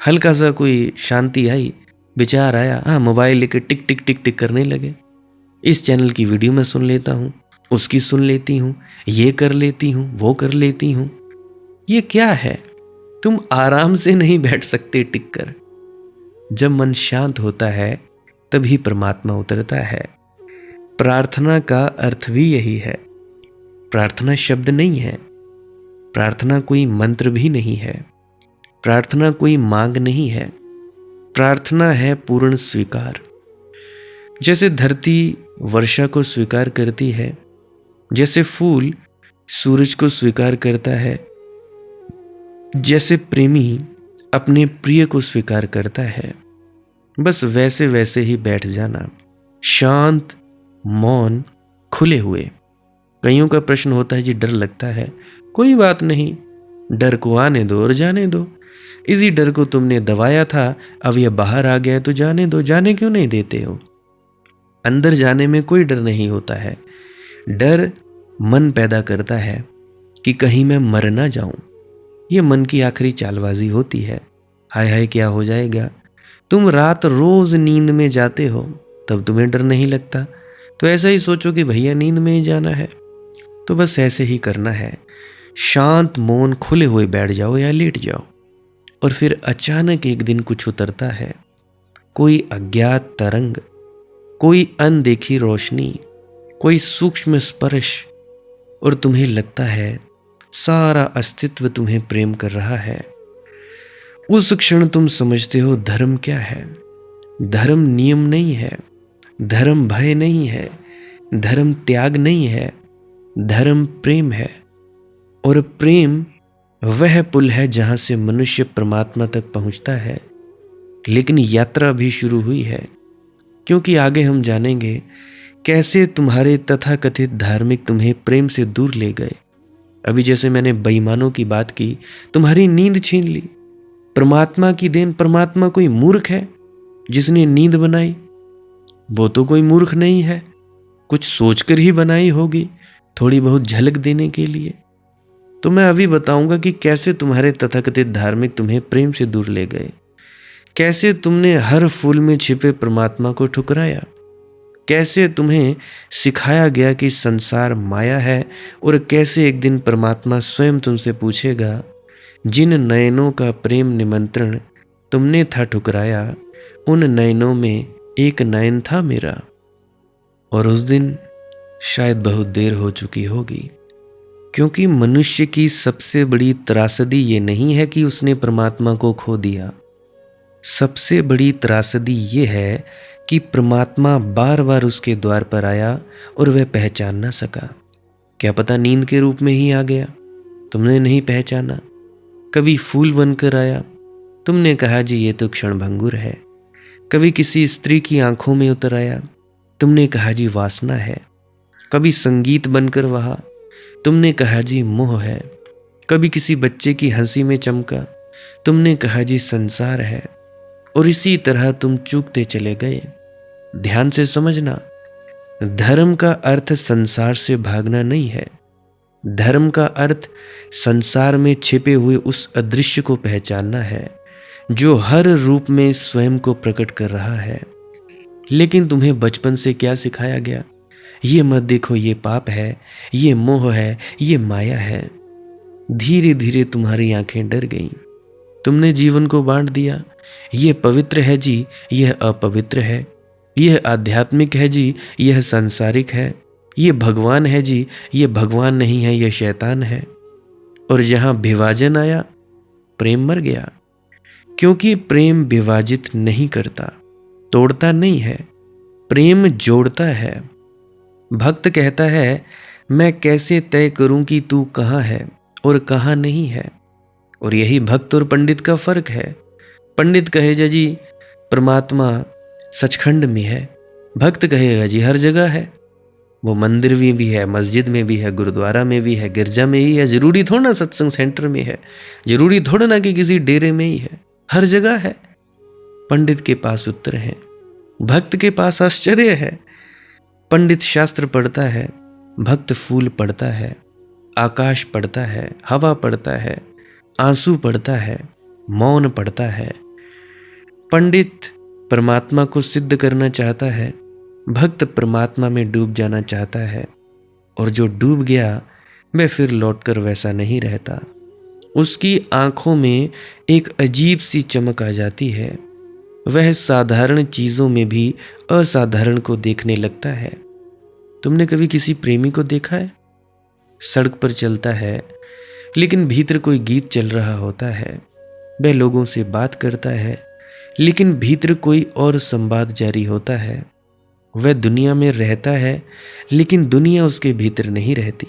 हल्का सा कोई शांति आई, विचार आया, हाँ मोबाइल लेकर टिक टिक टिक टिक करने लगे। इस चैनल की वीडियो मैं सुन लेता हूँ, उसकी सुन लेती हूँ, ये कर लेती हूँ, वो कर लेती हूँ। ये क्या है? तुम आराम से नहीं बैठ सकते टिक कर। जब मन शांत होता है तभी परमात्मा उतरता है। प्रार्थना का अर्थ भी यही है। प्रार्थना शब्द नहीं है, प्रार्थना कोई मंत्र भी नहीं है, प्रार्थना कोई मांग नहीं है, प्रार्थना है पूर्ण स्वीकार। जैसे धरती वर्षा को स्वीकार करती है, जैसे फूल सूरज को स्वीकार करता है, जैसे प्रेमी अपने प्रिय को स्वीकार करता है, बस वैसे वैसे ही बैठ जाना, शांत, मौन, खुले हुए। कईयों का प्रश्न होता है जी डर लगता है, कोई बात नहीं, डर को आने दो और जाने दो। इसी डर को तुमने दबाया था, अब यह बाहर आ गया तो जाने दो। जाने क्यों नहीं देते हो? अंदर जाने में कोई डर नहीं होता है। डर मन पैदा करता है कि कहीं मैं मर ना जाऊं। ये मन की आखिरी चालबाजी होती है। हाय हाय क्या हो जाएगा? तुम रात रोज नींद में जाते हो, तब तुम्हें डर नहीं लगता। तो ऐसा ही सोचो कि भैया नींद में ही जाना है, तो बस ऐसे ही करना है। शांत, मौन, खुले हुए बैठ जाओ या लेट जाओ, और फिर अचानक एक दिन कुछ उतरता है, कोई अज्ञात तरंग, कोई अनदेखी रोशनी, कोई सूक्ष्म स्पर्श, और तुम्हें लगता है सारा अस्तित्व तुम्हें प्रेम कर रहा है। उस क्षण तुम समझते हो धर्म क्या है। धर्म नियम नहीं है, धर्म भय नहीं है, धर्म त्याग नहीं है, धर्म प्रेम है। और प्रेम वह पुल है जहां से मनुष्य परमात्मा तक पहुंचता है। लेकिन यात्रा भी शुरू हुई है, क्योंकि आगे हम जानेंगे कैसे तुम्हारे तथाकथित धार्मिक तुम्हें प्रेम से दूर ले गए। अभी जैसे मैंने बेईमानों की बात की, तुम्हारी नींद छीन ली। परमात्मा की देन। परमात्मा कोई मूर्ख है जिसने नींद बनाई? वो तो कोई मूर्ख नहीं है, कुछ सोचकर ही बनाई होगी, थोड़ी बहुत झलक देने के लिए। तो मैं अभी बताऊंगा कि कैसे तुम्हारे तथाकथित धार्मिक तुम्हें प्रेम से दूर ले गए, कैसे तुमने हर फूल में छिपे परमात्मा को ठुकराया, कैसे तुम्हें सिखाया गया कि संसार माया है, और कैसे एक दिन परमात्मा स्वयं तुमसे पूछेगा, जिन नयनों का प्रेम निमंत्रण तुमने था ठुकराया, उन नयनों में एक नयन था मेरा। और उस दिन शायद बहुत देर हो चुकी होगी, क्योंकि मनुष्य की सबसे बड़ी त्रासदी ये नहीं है कि उसने परमात्मा को खो दिया। सबसे बड़ी त्रासदी ये है कि परमात्मा बार बार उसके द्वार पर आया और वह पहचान ना सका। क्या पता नींद के रूप में ही आ गया, तुमने नहीं पहचाना। कभी फूल बनकर आया, तुमने कहा जी ये तो क्षणभंगुर है। कभी किसी स्त्री की आंखों में उतर आया, तुमने कहा जी वासना है। कभी संगीत बनकर वहा, तुमने कहा जी मोह है। कभी किसी बच्चे की हंसी में चमका, तुमने कहा जी संसार है। और इसी तरह तुम चूकते चले गए। ध्यान से समझना, धर्म का अर्थ संसार से भागना नहीं है। धर्म का अर्थ संसार में छिपे हुए उस अदृश्य को पहचानना है जो हर रूप में स्वयं को प्रकट कर रहा है। लेकिन तुम्हें बचपन से क्या सिखाया गया? ये मत देखो, ये पाप है, ये मोह है, ये माया है। धीरे धीरे तुम्हारी आंखें डर गईं। तुमने जीवन को बांट दिया। यह पवित्र है जी, यह अपवित्र है। यह आध्यात्मिक है जी, यह सांसारिक है। यह भगवान है जी, यह भगवान नहीं है, यह शैतान है। और जहां विभाजन आया, प्रेम मर गया। क्योंकि प्रेम विभाजित नहीं करता, तोड़ता नहीं है, प्रेम जोड़ता है। भक्त कहता है, मैं कैसे तय करूं कि तू कहाँ है और कहाँ नहीं है। और यही भक्त और पंडित का फर्क है। पंडित कहेगा जी परमात्मा सचखंड में है, भक्त कहेगा जी हर जगह है। वो मंदिर में भी है, मस्जिद में भी है, गुरुद्वारा में भी है, गिरजा में ही है। जरूरी थोड़ा ना सत्संग सेंटर में है, जरूरी थोड़ा ना कि किसी डेरे में ही है, हर जगह है। पंडित के पास उत्तर है, भक्त के पास आश्चर्य है। पंडित शास्त्र पढ़ता है, भक्त फूल पढ़ता है, आकाश पढ़ता है, हवा पढ़ता है, आंसू पढ़ता है, मौन पढ़ता है। पंडित परमात्मा को सिद्ध करना चाहता है, भक्त परमात्मा में डूब जाना चाहता है। और जो डूब गया वह फिर लौटकर वैसा नहीं रहता। उसकी आंखों में एक अजीब सी चमक आ जाती है। वह साधारण चीजों में भी असाधारण को देखने लगता है। तुमने कभी किसी प्रेमी को देखा है? सड़क पर चलता है, लेकिन भीतर कोई गीत चल रहा होता है। वह लोगों से बात करता है, लेकिन भीतर कोई और संवाद जारी होता है। वह दुनिया में रहता है, लेकिन दुनिया उसके भीतर नहीं रहती।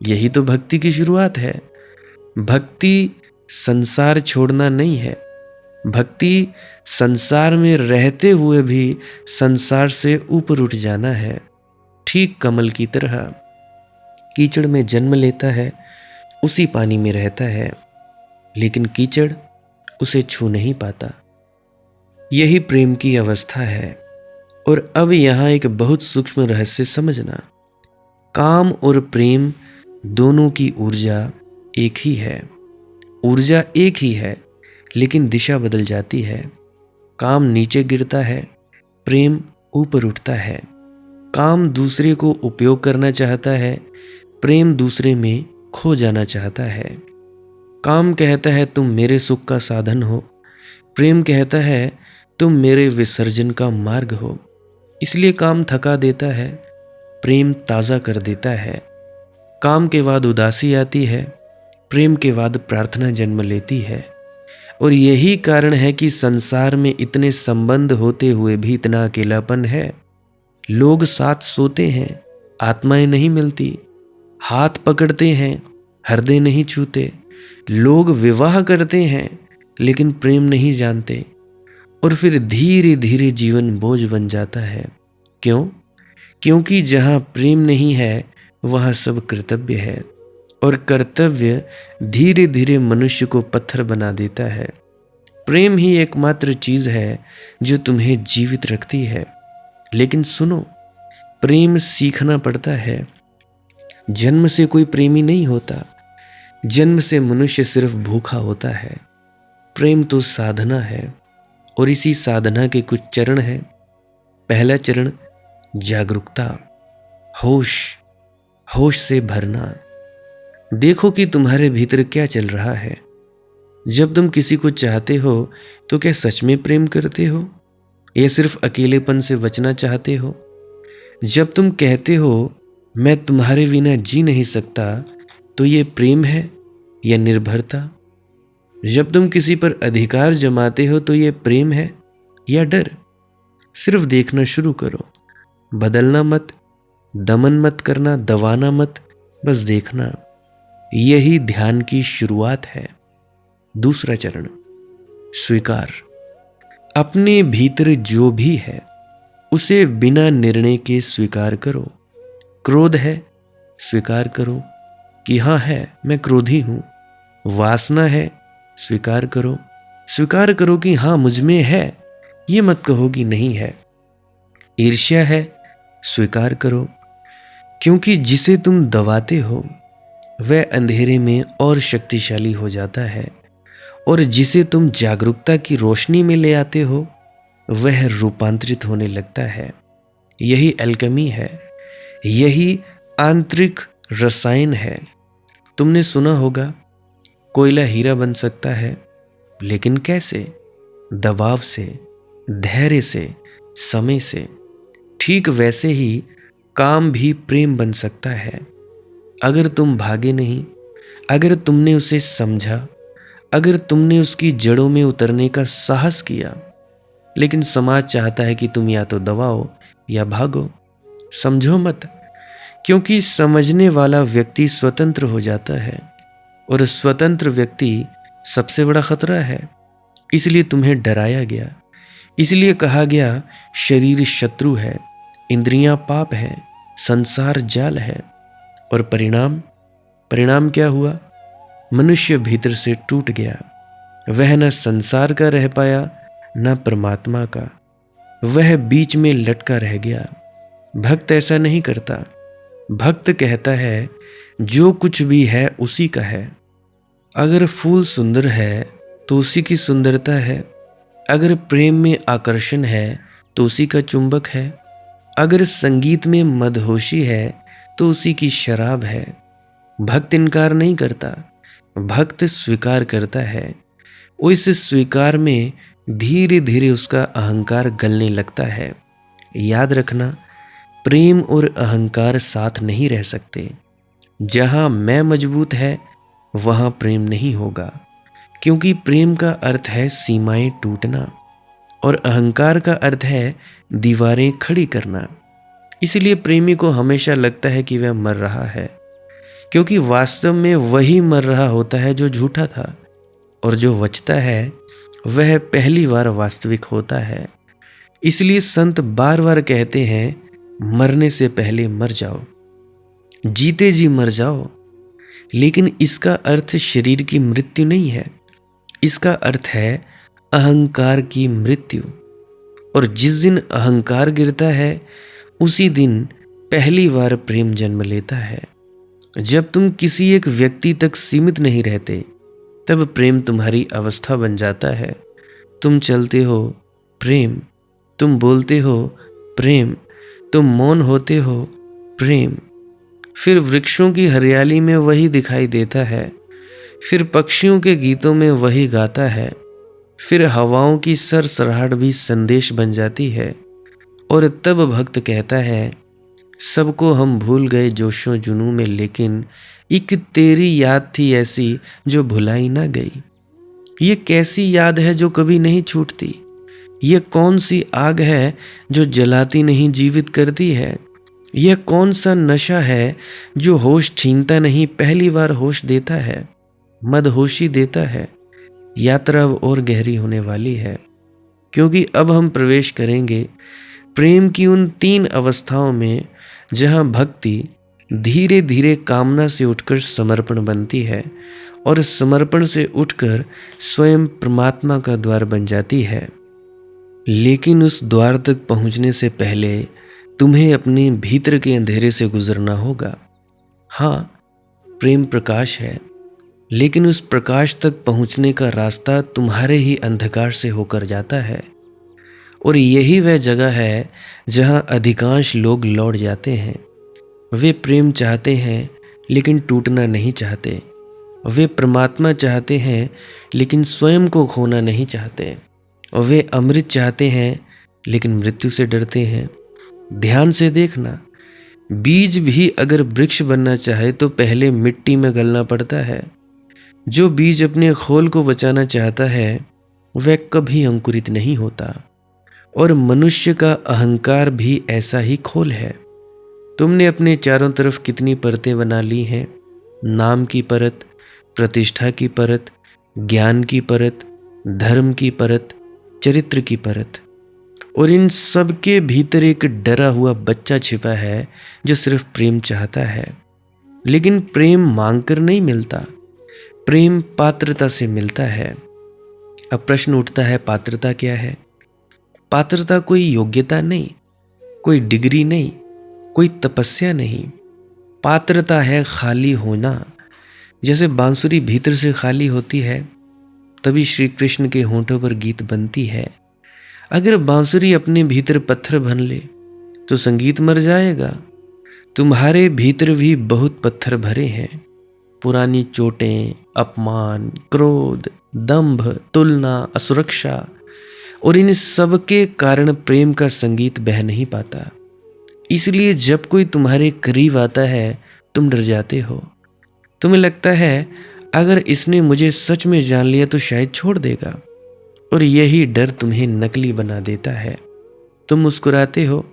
यही तो भक्ति की शुरुआत है। भक्ति संसार छोड़ना नहीं है। भक्ति संसार में रहते हुए भी संसार से ऊपर उठ जाना है। ठीक कमल की तरह कीचड़ में जन्म लेता है, उसी पानी में रहता है, लेकिन कीचड़ उसे छू नहीं पाता। यही प्रेम की अवस्था है। और अब यहां एक बहुत सूक्ष्म रहस्य समझना। काम और प्रेम दोनों की ऊर्जा एक ही है। ऊर्जा एक ही है, लेकिन दिशा बदल जाती है। काम नीचे गिरता है, प्रेम ऊपर उठता है। काम दूसरे को उपयोग करना चाहता है, प्रेम दूसरे में खो जाना चाहता है। काम कहता है तुम मेरे सुख का साधन हो, प्रेम कहता है तुम मेरे विसर्जन का मार्ग हो। इसलिए काम थका देता है, प्रेम ताज़ा कर देता है। काम के बाद उदासी आती है, प्रेम के बाद प्रार्थना जन्म लेती है। और यही कारण है कि संसार में इतने संबंध होते हुए भी इतना अकेलापन है। लोग साथ सोते हैं, आत्माएं नहीं मिलती। हाथ पकड़ते हैं, हृदय नहीं छूते। लोग विवाह करते हैं, लेकिन प्रेम नहीं जानते। और फिर धीरे धीरे जीवन बोझ बन जाता है। क्यों? क्योंकि जहाँ प्रेम नहीं है वहाँ सब कर्तव्य है। और कर्तव्य धीरे धीरे मनुष्य को पत्थर बना देता है। प्रेम ही एकमात्र चीज है जो तुम्हें जीवित रखती है। लेकिन सुनो, प्रेम सीखना पड़ता है। जन्म से कोई प्रेमी नहीं होता। जन्म से मनुष्य सिर्फ भूखा होता है। प्रेम तो साधना है, और इसी साधना के कुछ चरण हैं। पहला चरण जागरूकता, होश, होश से भरना। देखो कि तुम्हारे भीतर क्या चल रहा है। जब तुम किसी को चाहते हो तो क्या सच में प्रेम करते हो, या सिर्फ अकेलेपन से बचना चाहते हो? जब तुम कहते हो मैं तुम्हारे बिना जी नहीं सकता, तो ये प्रेम है या निर्भरता? जब तुम किसी पर अधिकार जमाते हो तो ये प्रेम है या डर? सिर्फ देखना शुरू करो, बदलना मत, दमन मत करना, दबाना मत, बस देखना। यही ध्यान की शुरुआत है। दूसरा चरण, स्वीकार। अपने भीतर जो भी है उसे बिना निर्णय के स्वीकार करो। क्रोध है, स्वीकार करो कि हाँ है, मैं क्रोधी हूं। वासना है, स्वीकार करो। स्वीकार करो कि हाँ मुझ में है, ये मत कहो कि नहीं है। ईर्ष्या है, स्वीकार करो, क्योंकि जिसे तुम दबाते हो वह अंधेरे में और शक्तिशाली हो जाता है, और जिसे तुम जागरूकता की रोशनी में ले आते हो वह रूपांतरित होने लगता है। यही अल्केमी है, यही आंतरिक रसायन है। तुमने सुना होगा कोयला हीरा बन सकता है, लेकिन कैसे? दबाव से, धैर्य से, समय से। ठीक वैसे ही काम भी प्रेम बन सकता है। अगर तुम भागे नहीं, अगर तुमने उसे समझा, अगर तुमने उसकी जड़ों में उतरने का साहस किया। लेकिन समाज चाहता है कि तुम या तो दबाओ या भागो। समझो मत, क्योंकि समझने वाला व्यक्ति स्वतंत्र हो जाता है, और स्वतंत्र व्यक्ति सबसे बड़ा खतरा है। इसलिए तुम्हें डराया गया, इसलिए कहा गया शरीर शत्रु है, इंद्रियां पाप हैं, संसार जाल है। और परिणाम क्या हुआ? मनुष्य भीतर से टूट गया। वह न संसार का रह पाया, न परमात्मा का। वह बीच में लटका रह गया। भक्त ऐसा नहीं करता। भक्त कहता है जो कुछ भी है उसी का है। अगर फूल सुंदर है तो उसी की सुंदरता है। अगर प्रेम में आकर्षण है तो उसी का चुंबक है। अगर संगीत में मदहोशी है तो उसी की शराब है। भक्त इनकार नहीं करता, भक्त स्वीकार करता है। वो इस स्वीकार में धीरे धीरे उसका अहंकार गलने लगता है। याद रखना, प्रेम और अहंकार साथ नहीं रह सकते। जहां मैं मजबूत है वहां प्रेम नहीं होगा, क्योंकि प्रेम का अर्थ है सीमाएं टूटना और अहंकार का अर्थ है दीवारें खड़ी करना। इसलिए प्रेमी को हमेशा लगता है कि वह मर रहा है, क्योंकि वास्तव में वही मर रहा होता है जो झूठा था, और जो बचता है वह पहली बार वास्तविक होता है। इसलिए संत बार बार कहते हैं मरने से पहले मर जाओ, जीते जी मर जाओ। लेकिन इसका अर्थ शरीर की मृत्यु नहीं है, इसका अर्थ है अहंकार की मृत्यु। और जिस दिन अहंकार गिरता है उसी दिन पहली बार प्रेम जन्म लेता है। जब तुम किसी एक व्यक्ति तक सीमित नहीं रहते तब प्रेम तुम्हारी अवस्था बन जाता है। तुम चलते हो प्रेम, तुम बोलते हो प्रेम, तुम मौन होते हो प्रेम। फिर वृक्षों की हरियाली में वही दिखाई देता है, फिर पक्षियों के गीतों में वही गाता है, फिर हवाओं की सरसराहट भी संदेश बन जाती है। और तब भक्त कहता है सबको हम भूल गए जोशों जुनू में, लेकिन एक तेरी याद थी ऐसी जो भुलाई ना गई। ये कैसी याद है जो कभी नहीं छूटती? ये कौन सी आग है जो जलाती नहीं जीवित करती है? यह कौन सा नशा है जो होश छीनता नहीं पहली बार होश देता है, मदहोशी देता है? यात्रा अब और गहरी होने वाली है, क्योंकि अब हम प्रवेश करेंगे प्रेम की उन 3 अवस्थाओं में जहां भक्ति धीरे धीरे कामना से उठकर समर्पण बनती है, और समर्पण से उठकर स्वयं परमात्मा का द्वार बन जाती है। लेकिन उस द्वार तक पहुंचने से पहले तुम्हें अपने भीतर के अंधेरे से गुजरना होगा। हाँ, प्रेम प्रकाश है, लेकिन उस प्रकाश तक पहुंचने का रास्ता तुम्हारे ही अंधकार से होकर जाता है। और यही वह जगह है जहां अधिकांश लोग लौट जाते हैं। वे प्रेम चाहते हैं लेकिन टूटना नहीं चाहते। वे परमात्मा चाहते हैं लेकिन स्वयं को खोना नहीं चाहते। और वे अमृत चाहते हैं लेकिन मृत्यु से डरते हैं। ध्यान से देखना, बीज भी अगर वृक्ष बनना चाहे तो पहले मिट्टी में गलना पड़ता है। जो बीज अपने खोल को बचाना चाहता है वह कभी अंकुरित नहीं होता। और मनुष्य का अहंकार भी ऐसा ही खोल है। तुमने अपने चारों तरफ कितनी परतें बना ली हैं। नाम की परत, प्रतिष्ठा की परत, ज्ञान की परत, धर्म की परत, चरित्र की परत। और इन सब के भीतर एक डरा हुआ बच्चा छिपा है जो सिर्फ प्रेम चाहता है। लेकिन प्रेम मांगकर नहीं मिलता, प्रेम पात्रता से मिलता है। अब प्रश्न उठता है, पात्रता क्या है? पात्रता कोई योग्यता नहीं, कोई डिग्री नहीं, कोई तपस्या नहीं। पात्रता है खाली होना। जैसे बांसुरी भीतर से खाली होती है तभी श्री कृष्ण के होंठों पर गीत बनती है। अगर बांसुरी अपने भीतर पत्थर भर ले तो संगीत मर जाएगा। तुम्हारे भीतर भी बहुत पत्थर भरे हैं। पुरानी चोटें, अपमान, क्रोध, दंभ, तुलना, असुरक्षा, और इन सब के कारण प्रेम का संगीत बह नहीं पाता। इसलिए जब कोई तुम्हारे करीब आता है तुम डर जाते हो। तुम्हें लगता है अगर इसने मुझे सच में जान लिया तो शायद छोड़ देगा। और यही डर तुम्हें नकली बना देता है। तुम मुस्कुराते हो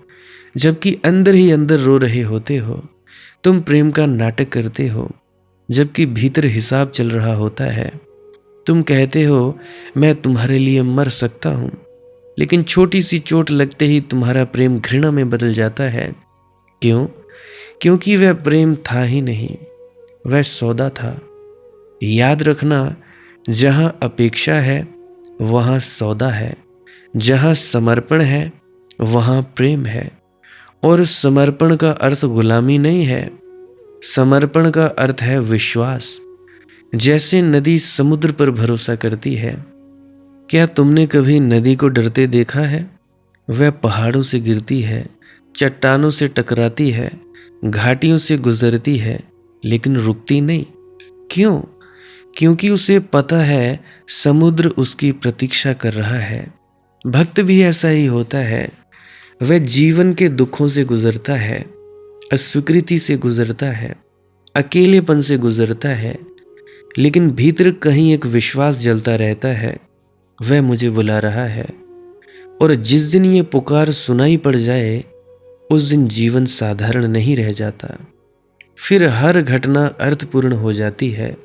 जबकि अंदर ही अंदर रो रहे होते हो। तुम प्रेम का नाटक करते हो जबकि भीतर हिसाब चल रहा होता है। तुम कहते हो मैं तुम्हारे लिए मर सकता हूं, लेकिन छोटी सी चोट लगते ही तुम्हारा प्रेम घृणा में बदल जाता है। क्यों? क्योंकि वह प्रेम था ही नहीं, वह सौदा था। याद रखना, जहां अपेक्षा है वहां सौदा है, जहां समर्पण है वहां प्रेम है। और समर्पण का अर्थ गुलामी नहीं है, समर्पण का अर्थ है विश्वास। जैसे नदी समुद्र पर भरोसा करती है। क्या तुमने कभी नदी को डरते देखा है? वह पहाड़ों से गिरती है, चट्टानों से टकराती है, घाटियों से गुजरती है, लेकिन रुकती नहीं। क्यों? क्योंकि उसे पता है समुद्र उसकी प्रतीक्षा कर रहा है। भक्त भी ऐसा ही होता है। वह जीवन के दुखों से गुजरता है, अस्वीकृति से गुजरता है, अकेलेपन से गुजरता है, लेकिन भीतर कहीं एक विश्वास जलता रहता है, वह मुझे बुला रहा है। और जिस दिन ये पुकार सुनाई पड़ जाए उस दिन जीवन साधारण नहीं रह जाता। फिर हर घटना अर्थपूर्ण हो जाती है।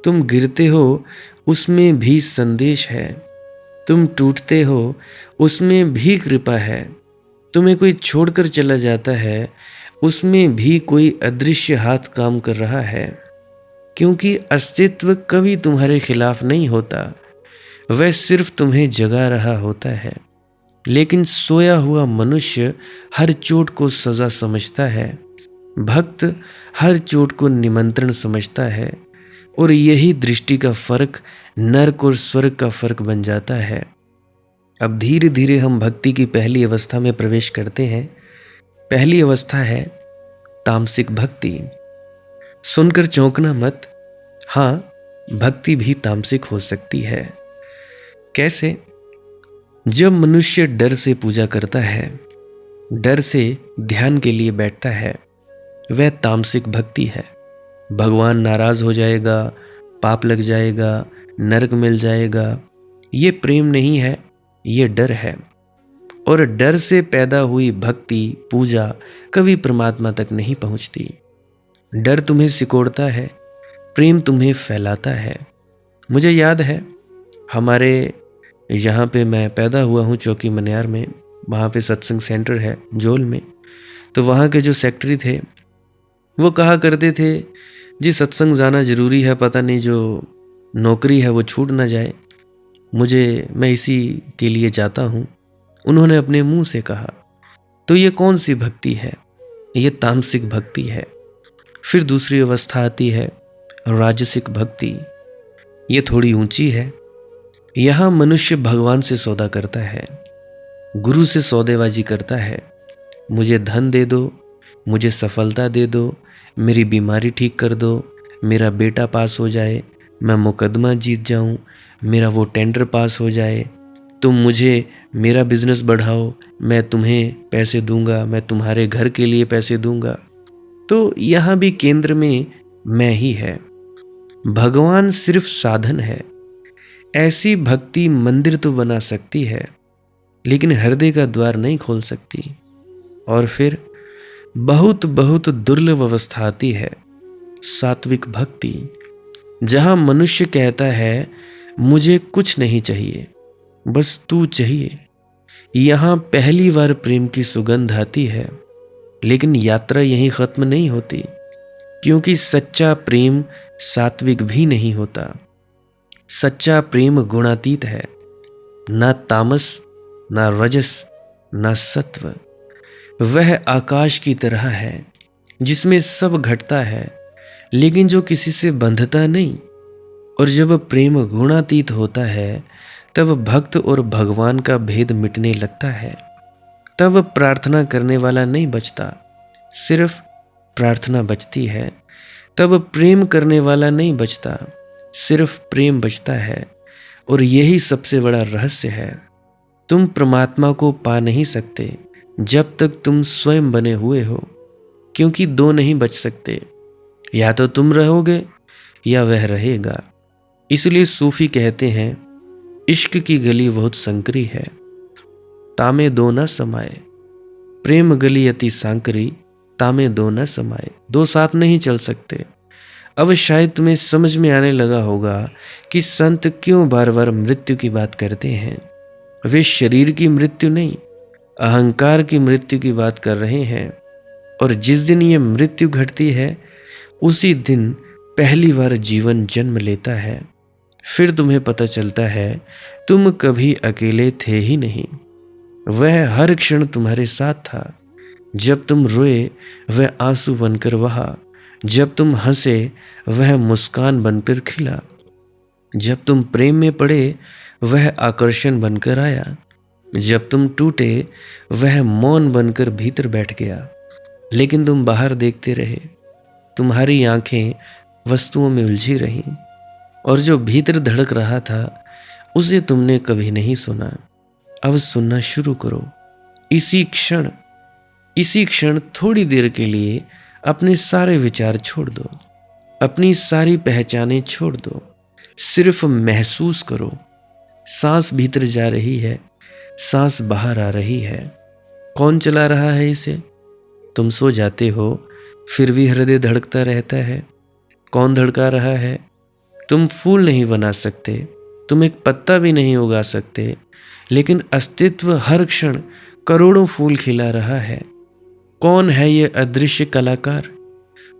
तुम गिरते हो उसमें भी संदेश है, तुम टूटते हो उसमें भी कृपा है, तुम्हें कोई छोड़कर चला जाता है उसमें भी कोई अदृश्य हाथ काम कर रहा है। क्योंकि अस्तित्व कभी तुम्हारे खिलाफ नहीं होता, वह सिर्फ तुम्हें जगा रहा होता है। लेकिन सोया हुआ मनुष्य हर चोट को सजा समझता है, भक्त हर चोट को निमंत्रण समझता है। और यही दृष्टि का फर्क नरक और स्वर्ग का फर्क बन जाता है। अब धीरे धीरे हम भक्ति की पहली अवस्था में प्रवेश करते हैं। पहली अवस्था है तामसिक भक्ति। सुनकर चौंकना मत, हाँ, भक्ति भी तामसिक हो सकती है। कैसे? जब मनुष्य डर से पूजा करता है, डर से ध्यान के लिए बैठता है, वह तामसिक भक्ति है। भगवान नाराज हो जाएगा, पाप लग जाएगा, नरक मिल जाएगा, ये प्रेम नहीं है, ये डर है। और डर से पैदा हुई भक्ति, पूजा कभी परमात्मा तक नहीं पहुंचती। डर तुम्हें सिकोड़ता है, प्रेम तुम्हें फैलाता है। मुझे याद है हमारे यहाँ पे मैं पैदा हुआ हूँ चौकी मनियार में, वहाँ पे सत्संग सेंटर है जोल में। तो वहाँ के जो सेक्रेटरी थे वो कहा करते थे, जी सत्संग जाना ज़रूरी है, पता नहीं जो नौकरी है वो छूट ना जाए, मैं इसी के लिए जाता हूँ। उन्होंने अपने मुंह से कहा। तो ये कौन सी भक्ति है? ये तामसिक भक्ति है। फिर दूसरी अवस्था आती है राजसिक भक्ति। ये थोड़ी ऊंची है। यहाँ मनुष्य भगवान से सौदा करता है, गुरु से सौदेबाजी करता है। मुझे धन दे दो, मुझे सफलता दे दो, मेरी बीमारी ठीक कर दो, मेरा बेटा पास हो जाए, मैं मुकदमा जीत जाऊं, मेरा वो टेंडर पास हो जाए, तुम मुझे मेरा बिजनेस बढ़ाओ, मैं तुम्हें पैसे दूंगा, मैं तुम्हारे घर के लिए पैसे दूंगा। तो यहाँ भी केंद्र में मैं ही है। भगवान सिर्फ साधन है। ऐसी भक्ति मंदिर तो बना सकती है, लेकिन हृदय का द्वार नहीं खोल सकती। और फिर बहुत बहुत दुर्लभ अवस्था आती है, सात्विक भक्ति, जहां मनुष्य कहता है मुझे कुछ नहीं चाहिए, बस तू चाहिए। यहां पहली बार प्रेम की सुगंध आती है, लेकिन यात्रा यहीं खत्म नहीं होती, क्योंकि सच्चा प्रेम सात्विक भी नहीं होता। सच्चा प्रेम गुणातीत है, ना तामस, ना रजस, ना सत्व। वह आकाश की तरह है जिसमें सब घटता है, लेकिन जो किसी से बंधता नहीं। और जब प्रेम गुणातीत होता है, तब भक्त और भगवान का भेद मिटने लगता है। तब प्रार्थना करने वाला नहीं बचता, सिर्फ प्रार्थना बचती है। तब प्रेम करने वाला नहीं बचता, सिर्फ प्रेम बचता है। और यही सबसे बड़ा रहस्य है। तुम परमात्मा को पा नहीं सकते जब तक तुम स्वयं बने हुए हो, क्योंकि दो नहीं बच सकते, या तो तुम रहोगे या वह रहेगा। इसलिए सूफी कहते हैं, इश्क की गली बहुत संकरी है, तामे दो न समाए। प्रेम गली अति सांकरी, तामे दो न समाए। दो साथ नहीं चल सकते। अब शायद तुम्हें समझ में आने लगा होगा कि संत क्यों बार बार मृत्यु की बात करते हैं। वे शरीर की मृत्यु नहीं, अहंकार की मृत्यु की बात कर रहे हैं। और जिस दिन ये मृत्यु घटती है, उसी दिन पहली बार जीवन जन्म लेता है। फिर तुम्हें पता चलता है तुम कभी अकेले थे ही नहीं। वह हर क्षण तुम्हारे साथ था। जब तुम रोए, वह आंसू बनकर बहा। जब तुम हंसे, वह मुस्कान बनकर खिला। जब तुम प्रेम में पड़े, वह आकर्षण बनकर आया। जब तुम टूटे, वह मौन बनकर भीतर बैठ गया। लेकिन तुम बाहर देखते रहे। तुम्हारी आंखें वस्तुओं में उलझी रहीं, और जो भीतर धड़क रहा था उसे तुमने कभी नहीं सुना। अब सुनना शुरू करो। इसी क्षण थोड़ी देर के लिए अपने सारे विचार छोड़ दो, अपनी सारी पहचानें छोड़ दो। सिर्फ महसूस करो। सांस भीतर जा रही है, सांस बाहर आ रही है। कौन चला रहा है इसे? तुम सो जाते हो, फिर भी हृदय धड़कता रहता है। कौन धड़का रहा है? तुम फूल नहीं बना सकते, तुम एक पत्ता भी नहीं उगा सकते, लेकिन अस्तित्व हर क्षण करोड़ों फूल खिला रहा है। कौन है ये अदृश्य कलाकार?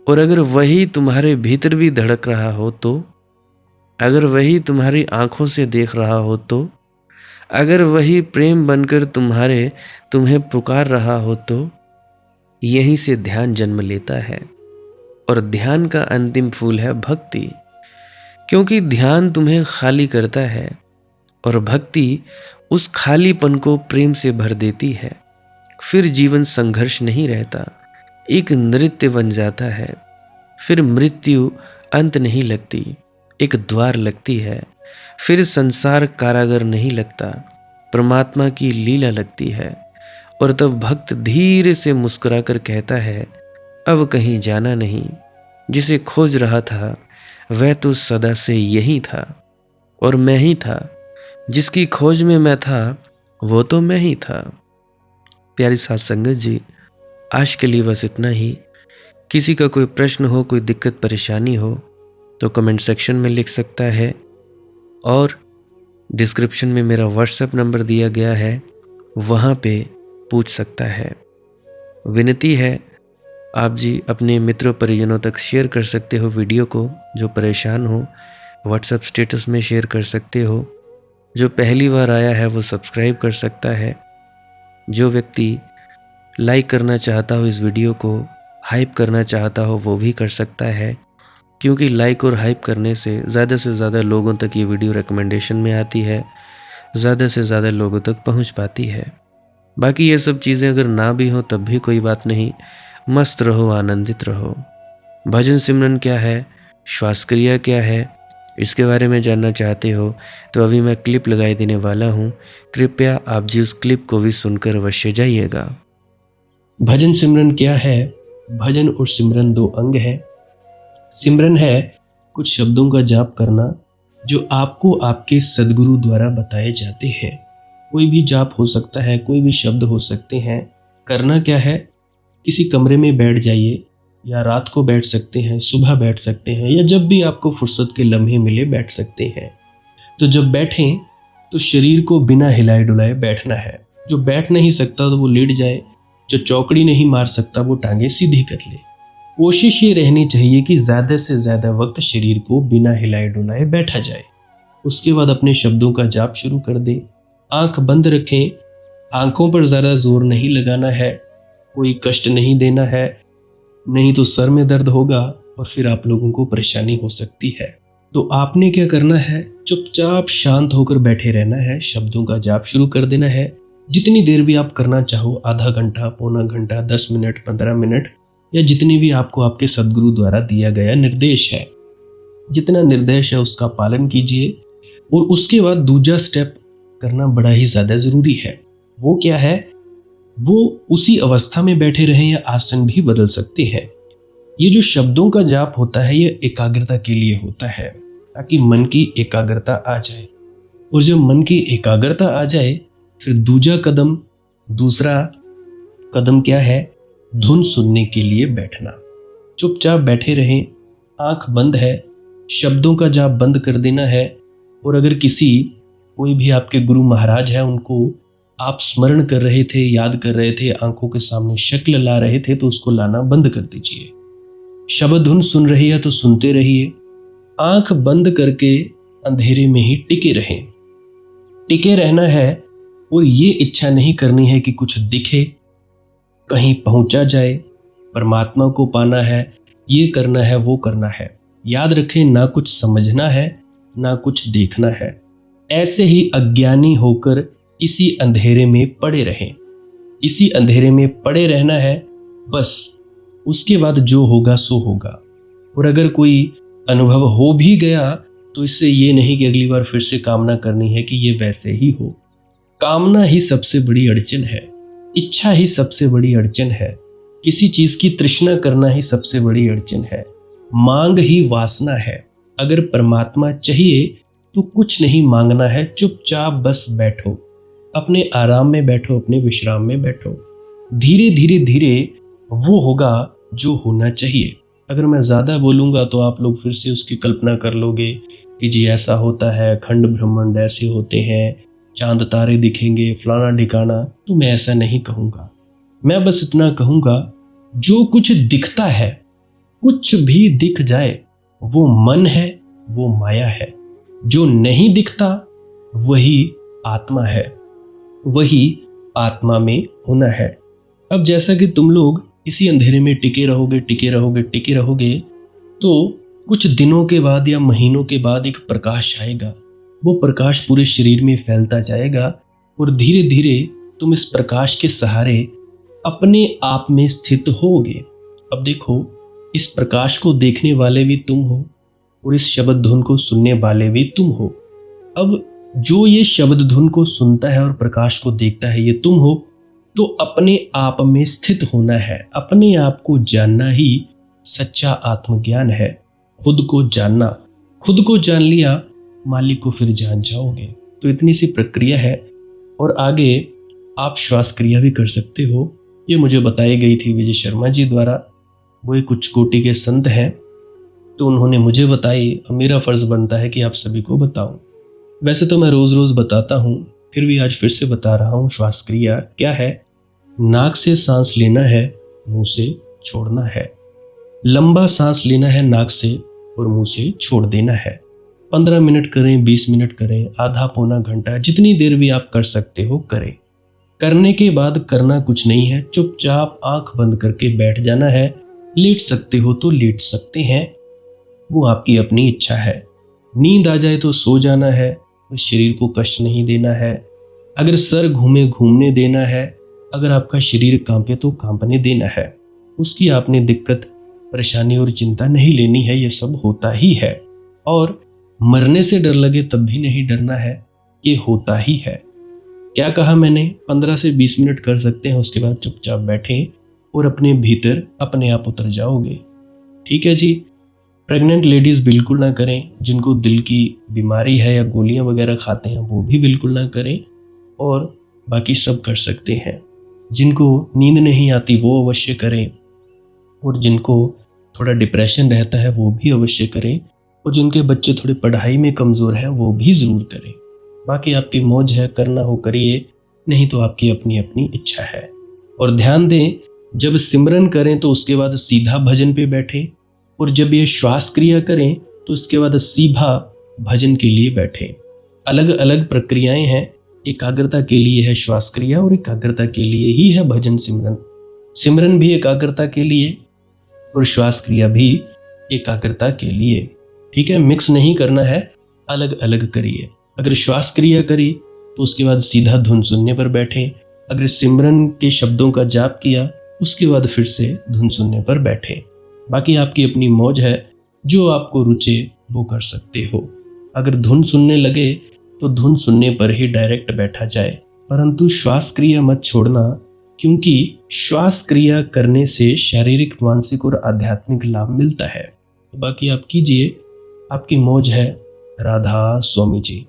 और अगर वही तुम्हारे भीतर भी धड़क रहा हो तो? अगर वही तुम्हारी आंखों से देख रहा हो तो? अगर वही प्रेम बनकर तुम्हें पुकार रहा हो तो? यहीं से ध्यान जन्म लेता है। और ध्यान का अंतिम फूल है भक्ति, क्योंकि ध्यान तुम्हें खाली करता है और भक्ति उस खालीपन को प्रेम से भर देती है। फिर जीवन संघर्ष नहीं रहता, एक नृत्य बन जाता है। फिर मृत्यु अंत नहीं लगती, एक द्वार लगती है। फिर संसार कारागर नहीं लगता, परमात्मा की लीला लगती है। और तब भक्त धीरे से मुस्कुराकर कहता है, अब कहीं जाना नहीं। जिसे खोज रहा था वह तो सदा से यही था, और मैं ही था। जिसकी खोज में मैं था वो तो मैं ही था। प्यारी साथ संगत जी, आज के लिए बस इतना ही। किसी का कोई प्रश्न हो, कोई दिक्कत परेशानी हो तो कमेंट सेक्शन में लिख सकता है, और डिस्क्रिप्शन में मेरा व्हाट्सएप नंबर दिया गया है, वहाँ पे पूछ सकता है। विनती है, आप जी अपने मित्रों परिजनों तक शेयर कर सकते हो वीडियो को। जो परेशान हो व्हाट्सएप स्टेटस में शेयर कर सकते हो। जो पहली बार आया है वो सब्सक्राइब कर सकता है। जो व्यक्ति लाइक करना चाहता हो, इस वीडियो को हाइप करना चाहता हो, वो भी कर सकता है, क्योंकि लाइक और हाइप करने से ज़्यादा लोगों तक ये वीडियो रिकमेंडेशन में आती है, ज़्यादा से ज़्यादा लोगों तक पहुंच पाती है। बाकी ये सब चीज़ें अगर ना भी हो तब भी कोई बात नहीं, मस्त रहो, आनंदित रहो। भजन सिमरन क्या है, श्वास क्रिया क्या है, इसके बारे में जानना चाहते हो तो अभी मैं क्लिप लगाई देने वाला हूँ। कृपया आप जी उस क्लिप को भी सुनकर अवश्य जाइएगा।
भजन सिमरन क्या है? भजन और सिमरन दो अंग हैं। सिमरन है कुछ शब्दों का जाप करना जो आपको आपके सदगुरु द्वारा बताए जाते हैं। कोई भी जाप हो सकता है, कोई भी शब्द हो सकते हैं। करना क्या है? किसी कमरे में बैठ जाइए, या रात को बैठ सकते हैं, सुबह बैठ सकते हैं, या जब भी आपको फुर्सत के लम्हे मिले बैठ सकते हैं। तो जब बैठें तो शरीर को बिना हिलाए डुलाए बैठना है। जो बैठ नहीं सकता तो वो लेट जाए, जो चौकड़ी नहीं मार सकता वो टांगे सीधी कर ले। कोशिश ये रहनी चाहिए कि ज़्यादा से ज़्यादा वक्त शरीर को बिना हिलाए डुलाए बैठा जाए। उसके बाद अपने शब्दों का जाप शुरू कर दें। आंख बंद रखें, आंखों पर ज़्यादा जोर नहीं लगाना है, कोई कष्ट नहीं देना है, नहीं तो सर में दर्द होगा और फिर आप लोगों को परेशानी हो सकती है। तो आपने क्या करना है? चुपचाप शांत होकर बैठे रहना है, शब्दों का जाप शुरू कर देना है। जितनी देर भी आप करना चाहो, आधा घंटा, पौना घंटा, 10 मिनट, 15 मिनट, या जितनी भी आपको आपके सदगुरु द्वारा दिया गया निर्देश है, जितना निर्देश है उसका पालन कीजिए। और उसके बाद दूसरा स्टेप करना बड़ा ही ज़्यादा ज़रूरी है। वो क्या है? वो उसी अवस्था में बैठे रहें या आसन भी बदल सकते हैं। ये जो शब्दों का जाप होता है ये एकाग्रता के लिए होता है, ताकि मन की एकाग्रता आ जाए। और जब मन की एकाग्रता आ जाए फिर दूसरा कदम क्या है? धुन सुनने के लिए बैठना। चुपचाप बैठे रहें, आंख बंद है, शब्दों का जाप बंद कर देना है। और अगर कोई भी आपके गुरु महाराज है उनको आप स्मरण कर रहे थे, याद कर रहे थे, आंखों के सामने शक्ल ला रहे थे, तो उसको लाना बंद कर दीजिए। शब्द धुन सुन रही है तो सुनते रहिए। आंख बंद करके अंधेरे में ही टिके रहें। टिके रहना है और ये इच्छा नहीं करनी है कि कुछ दिखे, कहीं पहुंचा जाए, परमात्मा को पाना है, ये करना है, वो करना है। याद रखें, ना कुछ समझना है, ना कुछ देखना है। ऐसे ही अज्ञानी होकर इसी अंधेरे में पड़े रहें। इसी अंधेरे में पड़े रहना है बस। उसके बाद जो होगा सो होगा। और अगर कोई अनुभव हो भी गया तो इससे ये नहीं कि अगली बार फिर से कामना करनी है कि ये वैसे ही हो। कामना ही सबसे बड़ी अड़चन है, इच्छा ही सबसे बड़ी अड़चन है, किसी चीज की तृष्णा करना ही सबसे बड़ी अड़चन है, मांग ही वासना है। अगर परमात्मा चाहिए तो कुछ नहीं मांगना है, चुपचाप बस बैठो, अपने आराम में बैठो, अपने विश्राम में बैठो। धीरे धीरे धीरे वो होगा जो होना चाहिए। अगर मैं ज़्यादा बोलूँगा तो आप लोग फिर से उसकी कल्पना कर लोगे कि जी ऐसा होता है, खंड ब्रह्मांड ऐसे होते हैं, चांद तारे दिखेंगे, फलाना ढिकाना। तो मैं ऐसा नहीं कहूँगा। मैं बस इतना कहूँगा, जो कुछ दिखता है, कुछ भी दिख जाए, वो मन है, वो माया है। जो नहीं दिखता वही आत्मा है, वही आत्मा में होना है। अब जैसा कि तुम लोग इसी अंधेरे में टिके रहोगे, टिके रहोगे, टिके रहोगे, तो कुछ दिनों के बाद या महीनों के बाद एक प्रकाश आएगा। वो प्रकाश पूरे शरीर में फैलता जाएगा और धीरे धीरे तुम इस प्रकाश के सहारे अपने आप में स्थित होगे। अब देखो, इस प्रकाश को देखने वाले भी तुम हो और इस शब्द धुन को सुनने वाले भी तुम हो। अब जो ये शब्द धुन को सुनता है और प्रकाश को देखता है, ये तुम हो। तो अपने आप में स्थित होना है, अपने आप को जानना ही सच्चा आत्मज्ञान है। खुद को जानना, खुद को जान लिया, मालिक को फिर जान जाओगे। तो इतनी सी प्रक्रिया है। और आगे आप श्वास क्रिया भी कर सकते हो। ये मुझे बताई गई थी विजय शर्मा जी द्वारा। वो एक उच्च कोटि के संत हैं, तो उन्होंने मुझे बताई, और मेरा फर्ज बनता है कि आप सभी को बताऊं। वैसे तो मैं रोज रोज बताता हूं, फिर भी आज फिर से बता रहा हूं। श्वास क्रिया क्या है? नाक से सांस लेना है, मुंह से छोड़ना है। लंबा सांस लेना है नाक से और मुंह से छोड़ देना है। 15 मिनट करें, 20 मिनट करें, आधा पौना घंटा, जितनी देर भी आप कर सकते हो करें। करने के बाद करना कुछ नहीं है, चुपचाप आंख बंद करके बैठ जाना है। लेट सकते हो तो लेट सकते हैं, वो आपकी अपनी इच्छा है। नींद आ जाए तो सो जाना है, तो शरीर को कष्ट नहीं देना है। अगर सर घूमे घूमने देना है, अगर आपका शरीर कांपे तो कांपने देना है। उसकी आपने दिक्कत, परेशानी और चिंता नहीं लेनी है, ये सब होता ही है। और मरने से डर लगे तब भी नहीं डरना है, ये होता ही है। क्या कहा मैंने? 15 से 20 मिनट कर सकते हैं, उसके बाद चुपचाप बैठें और अपने भीतर अपने आप उतर जाओगे। ठीक है जी। प्रेग्नेंट लेडीज़ बिल्कुल ना करें, जिनको दिल की बीमारी है या गोलियां वगैरह खाते हैं वो भी बिल्कुल ना करें, और बाकी सब कर सकते हैं। जिनको नींद नहीं आती वो अवश्य करें, और जिनको थोड़ा डिप्रेशन रहता है वो भी अवश्य करें, और जिनके बच्चे थोड़े पढ़ाई में कमज़ोर हैं वो भी ज़रूर करें। बाकी आपकी मौज है, करना हो करिए, नहीं तो आपकी अपनी अपनी इच्छा है। और ध्यान दें, जब सिमरन करें तो उसके बाद सीधा भजन पे बैठें, और जब ये श्वास क्रिया करें तो उसके बाद सीधा भजन के लिए बैठें। अलग अलग प्रक्रियाएं हैं, एकाग्रता के लिए है श्वास क्रिया और एकाग्रता के लिए ही है भजन सिमरन। सिमरन भी एकाग्रता के लिए और श्वास क्रिया भी एकाग्रता के लिए। ठीक है, मिक्स नहीं करना है, अलग अलग करिए। अगर श्वास क्रिया करी तो उसके बाद सीधा धुन सुनने पर बैठें। अगर सिमरन के शब्दों का जाप किया उसके बाद फिर से धुन सुनने पर बैठें। बाकी आपकी अपनी मौज है, जो आपको रुचे वो कर सकते हो। अगर धुन सुनने लगे तो धुन सुनने पर ही डायरेक्ट बैठा जाए, परंतु श्वास क्रिया मत छोड़ना, क्योंकि श्वास क्रिया करने से शारीरिक, मानसिक और आध्यात्मिक लाभ मिलता है। बाकी आप कीजिए, आपकी मौज है। राधा स्वामी जी।